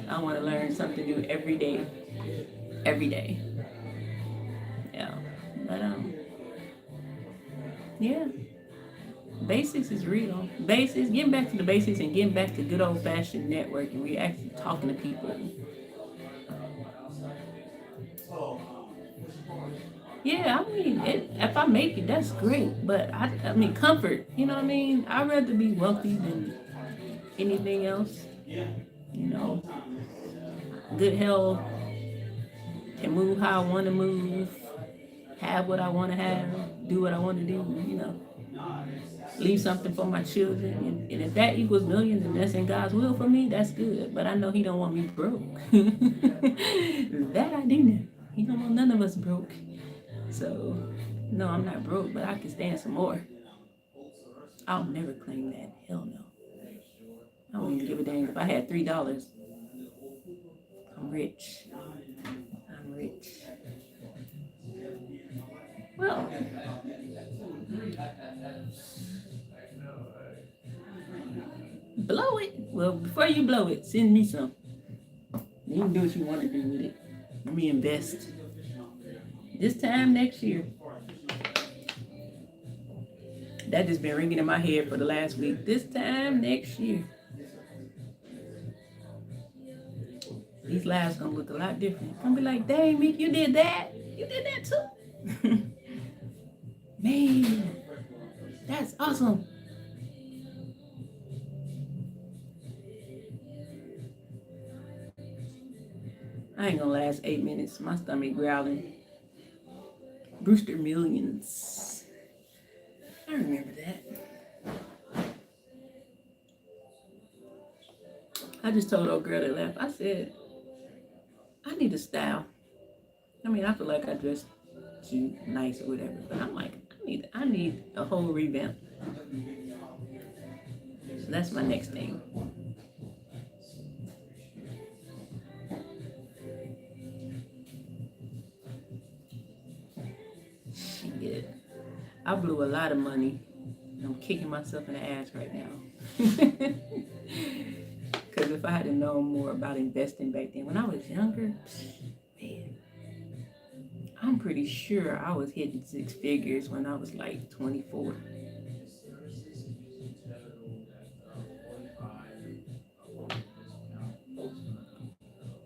I want to learn something new every day. Every day. Yeah. But, yeah. Basics is real. Basics, getting back to the basics and getting back to good old fashioned networking. We're actually talking to people. Yeah, I mean, if I make it, that's great. But I mean, comfort. You know what I mean? I'd rather be wealthy than anything else. You know, good health, can move how I want to move, have what I want to have, do what I want to do. You know, leave something for my children. And if that equals millions and that's in God's will for me, that's good. But I know He don't want me broke. That I do know. He don't want none of us broke. So, no, I'm not broke, but I can stand some more. I'll never claim that. Hell no. I don't even give a dang. If I had $3, I'm rich. I'm rich. Well, blow it. Well, before you blow it, send me some. You can do what you want to do with it. Let me invest. This time next year. That just been ringing in my head for the last week. This time next year. These lives gonna look a lot different. I'm gonna be like, dang, Meek, you did that? You did that too? Man, that's awesome. I ain't gonna last 8 minutes. My stomach growling. Brewster Millions. I remember that. I just told old girl that left. I said, I need a style. I mean, I feel like I dress cute, nice, or whatever, but I'm like, I need a whole revamp. So that's my next thing. Shit. I blew a lot of money. I'm kicking myself in the ass right now. Because if I had known more about investing back then, when I was younger, man, I'm pretty sure I was hitting 6 figures when I was like 24.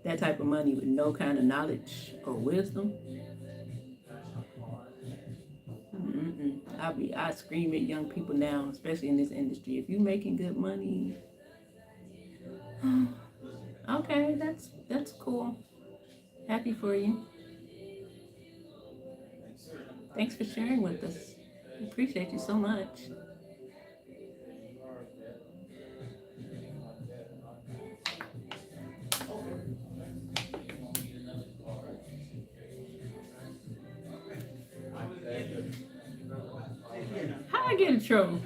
That type of money with no kind of knowledge or wisdom. I scream at young people now, especially in this industry. If you're making good money, okay, that's cool. Happy for you. Thanks for sharing with us. Appreciate you so much. How I get in trouble?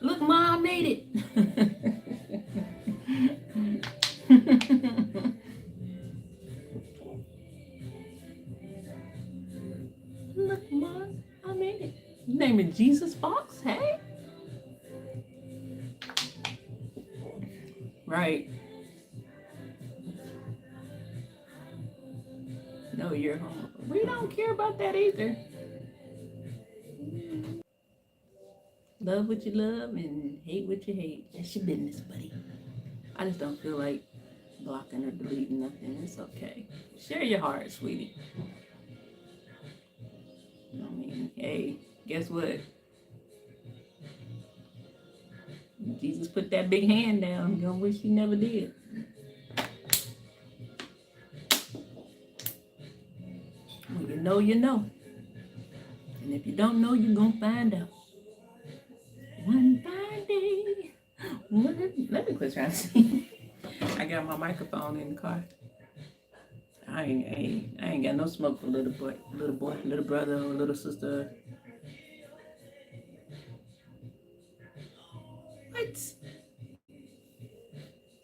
Look, Ma, I made it. Look, Ma, I made it. Name it Jesus Fox, hey? Right. No, you're home. We don't care about that either. Love what you love and hate what you hate. That's your business, buddy. I just don't feel like blocking or deleting nothing. It's okay. Share your heart, sweetie. I mean, hey, guess what? Jesus put that big hand down. You're gonna wish he never did. When you know, you know. And if you don't know, you're gonna find out. One fine day. Let me quit trying to sing. I got my microphone in the car. I ain't got no smoke for little boy, little brother, or little sister. What?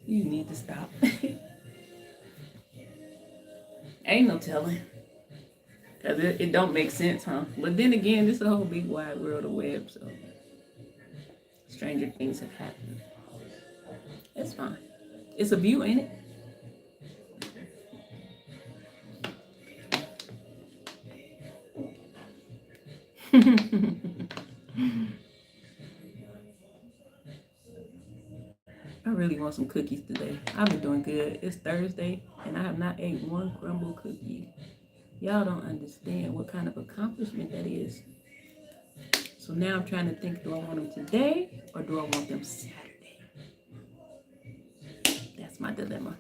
You need to stop. Ain't no telling. Cause it don't make sense, huh? But then again, this is a whole big wide world of web, so stranger things have happened. It's fine. It's a view, ain't it? I really want some cookies today. I've been doing good. It's Thursday, and I have not ate one crumble cookie. Y'all don't understand what kind of accomplishment that is. So now I'm trying to think, do I want them today or do I want them Saturday? That's my dilemma.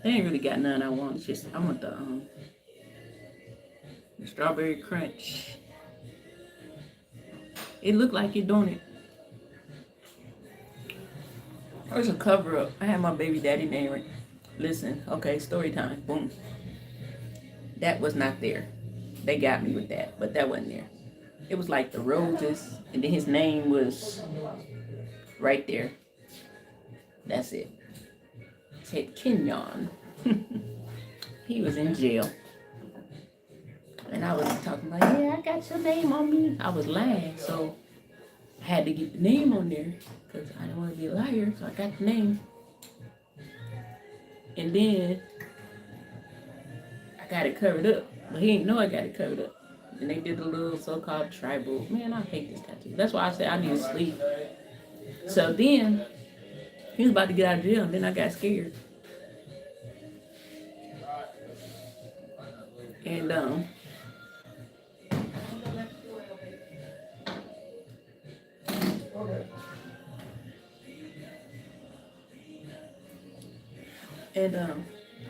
They ain't really got none I want. It's just I want the strawberry crunch. It looked like it, don't it? There's a cover up. I had my baby daddy name it. Listen, okay, story time. Boom. That was not there. They got me with that, but that wasn't there. It was like the roses, and then his name was right there. That's it. Ted Kenyon. He was in jail. And I was talking like, yeah, I got your name on me. I was lying, so I had to get the name on there because I didn't want to be a liar, so I got the name. And then I got it covered up, but he didn't know I got it covered up. And they did a little so-called tribal. Man, I hate this tattoo. That's why I said I need to sleep. So then he was about to get out of jail, and then I got scared. And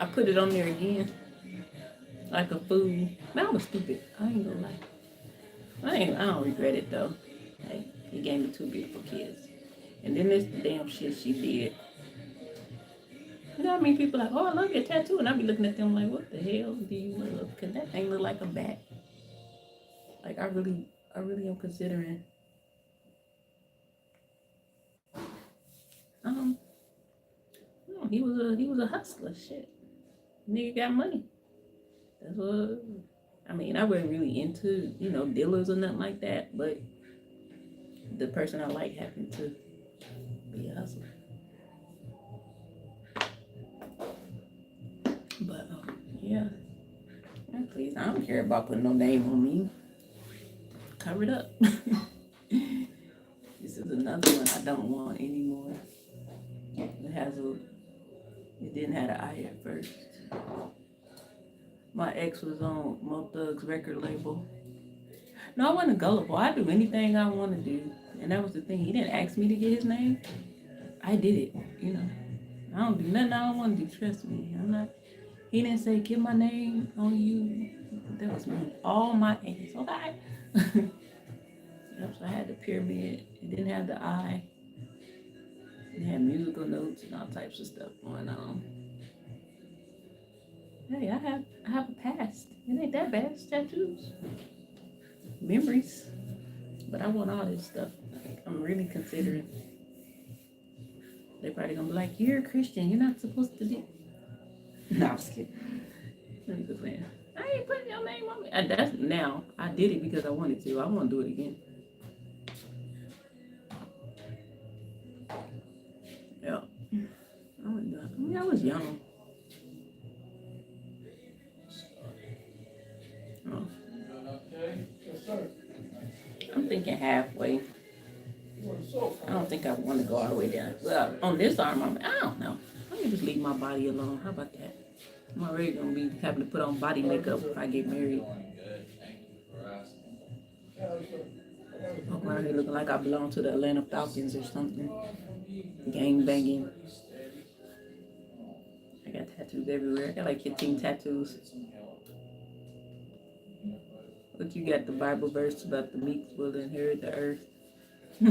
I put it on there again, like a fool. Man, I was stupid. I ain't gonna lie. I don't regret it though. Hey, he gave me 2 beautiful kids. And then this damn shit she did. You know what I mean? People are like, oh, I love your tattoo. And I be looking at them like, what the hell do you love? Because that thing look like a bat. Like, I really am considering. No, he was a hustler. Shit. Nigga got money. That's what, I mean, I wasn't really into, dealers or nothing like that. But the person I like happened to be a hustler. But yeah, please, I don't care about putting no name on me. Cover it up. This is another one I don't want anymore. It didn't have an I at first. My ex was on Mo Thug's record label. No, I wasn't gullible. I do anything I want to do, and that was the thing. He didn't ask me to get his name. I did it. I don't do nothing I don't want to do. Trust me, I'm not. He didn't say, get my name on you. That was me. All my ass. Okay. Yep, so I had the pyramid. It didn't have the I. It had musical notes and all types of stuff going on. Hey, I have a past. It ain't that bad. It's tattoos. Memories. But I want all this stuff. I'm really considering. They're probably gonna be like, you're a Christian. You're not supposed to do. No, I'm just kidding. I'm just saying. I ain't putting your name on me. Now, I did it because I wanted to. I want to do it again. Yeah. I was young. Oh. I'm thinking halfway. I don't think I want to go all the way down. Well, on this arm, I don't know. Let me just leave my body alone. How about that? I'm already going to be having to put on body makeup if I get married. I'm around here looking like I belong to the Atlanta Falcons or something. Gang banging. I got tattoos everywhere. I got like 15 tattoos. But you got the Bible verse about the meek will inherit the earth. I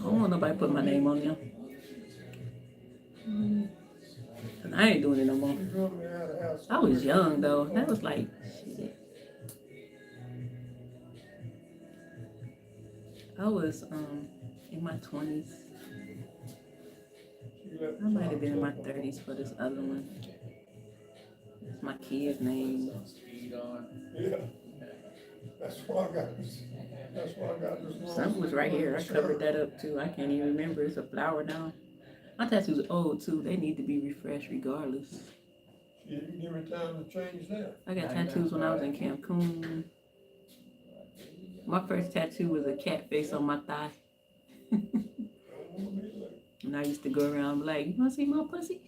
don't want nobody put my name on them. And I ain't doing it no more. I was young though. That was like shit. I was in my 20s. I might have been in my 30s for this other one. It's my kid's name. Yeah. That's why I got this. That's why I got this. Something was right here. I covered that up too. I can't even remember. It's a flower now. My tattoos are old too. They need to be refreshed regardless. You didn't give me time to change that. I got tattoos when I was in Cancun. My first tattoo was a cat face on my thigh. And I used to go around like, you wanna see my pussy?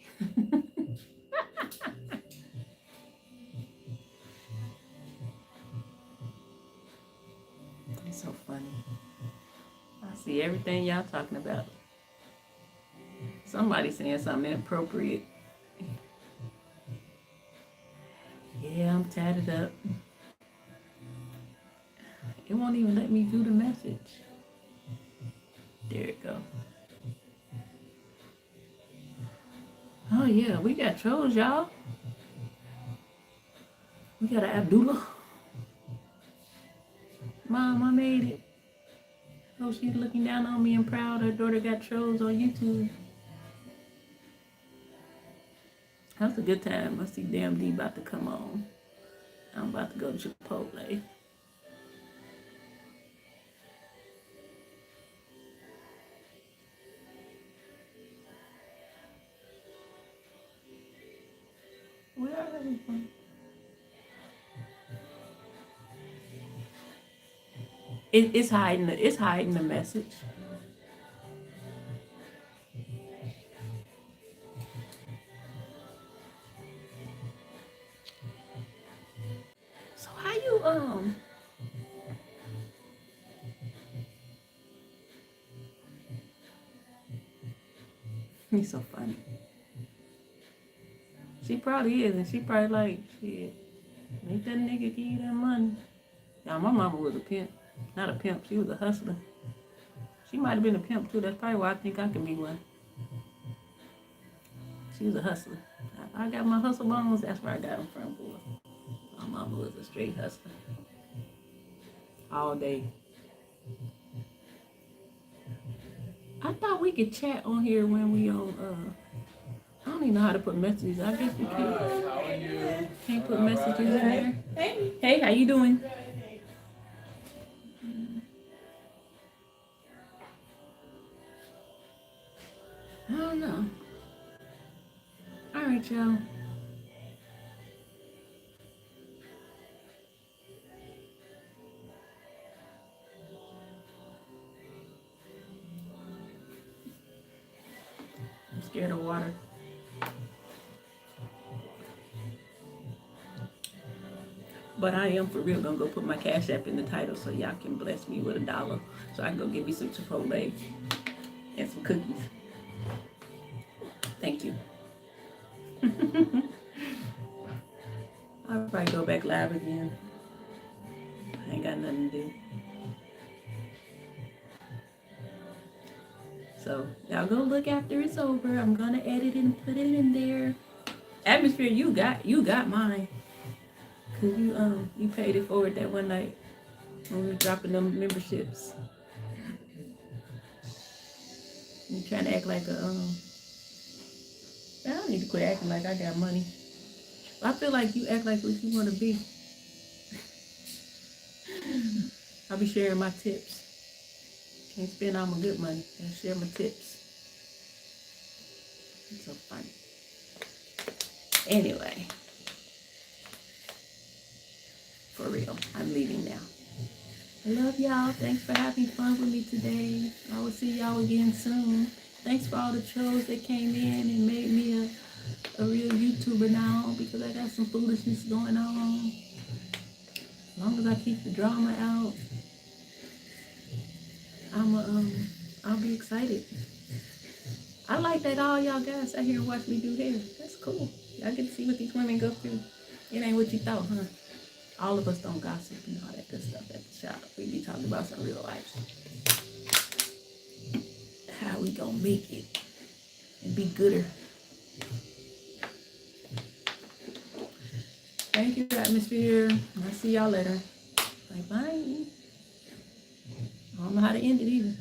It's so funny. I see everything y'all talking about. Somebody saying something inappropriate. Yeah, I'm tatted up. It won't even let me do the message. There it go. Oh yeah, we got trolls, y'all. We got an Abdullah. Mom, I made it. Oh, she's looking down on me and proud. Her daughter got trolls on YouTube. That's a good time. I see Damn D about to come on. I'm about to go to Chipotle. We are having fun. It's hiding the message. So how you he's so funny. She probably is, and she probably like, shit, make that nigga give you that money. Now, my mama was a pimp. Not a pimp, she was a hustler. She might have been a pimp too. That's probably why I think I can be one. She was a hustler. I got my hustle bones, that's where I got them from, boy. My mama was a straight hustler. All day. I thought we could chat on here when we on, I don't even know how to put messages. I guess we can. Can't put messages in there. Hey, how you doing? I don't know. All right, y'all. I'm scared of water. But I am for real gonna go put my Cash App in the title so y'all can bless me with $1 so I can go get me some Chipotle and some cookies. Thank you. I'll probably go back live again. I ain't got nothing to do. So y'all go look after it's over. I'm gonna edit and put it in there. Atmosphere, you got mine. Cause you paid it forward that one night when we were dropping them memberships. You trying to act like a I don't need to quit acting like I got money. I feel like you act like what you want to be. I'll be sharing my tips. Can't spend all my good money. I share my tips. It's so funny. Anyway. For real. I'm leaving now. I love y'all. Thanks for having fun with me today. I will see y'all again soon. Thanks for all the trolls that came in and made me a real YouTuber now because I got some foolishness going on. As long as I keep the drama out, I'll be excited. I like that all y'all guys out here watch me do hair. That's cool. Y'all get to see what these women go through. It ain't what you thought, huh? All of us don't gossip and all that good stuff at the shop. We be talking about some real life. How we gonna make it and be gooder. Thank you, Atmosphere. I'll see y'all later. Bye-bye. I don't know how to end it either.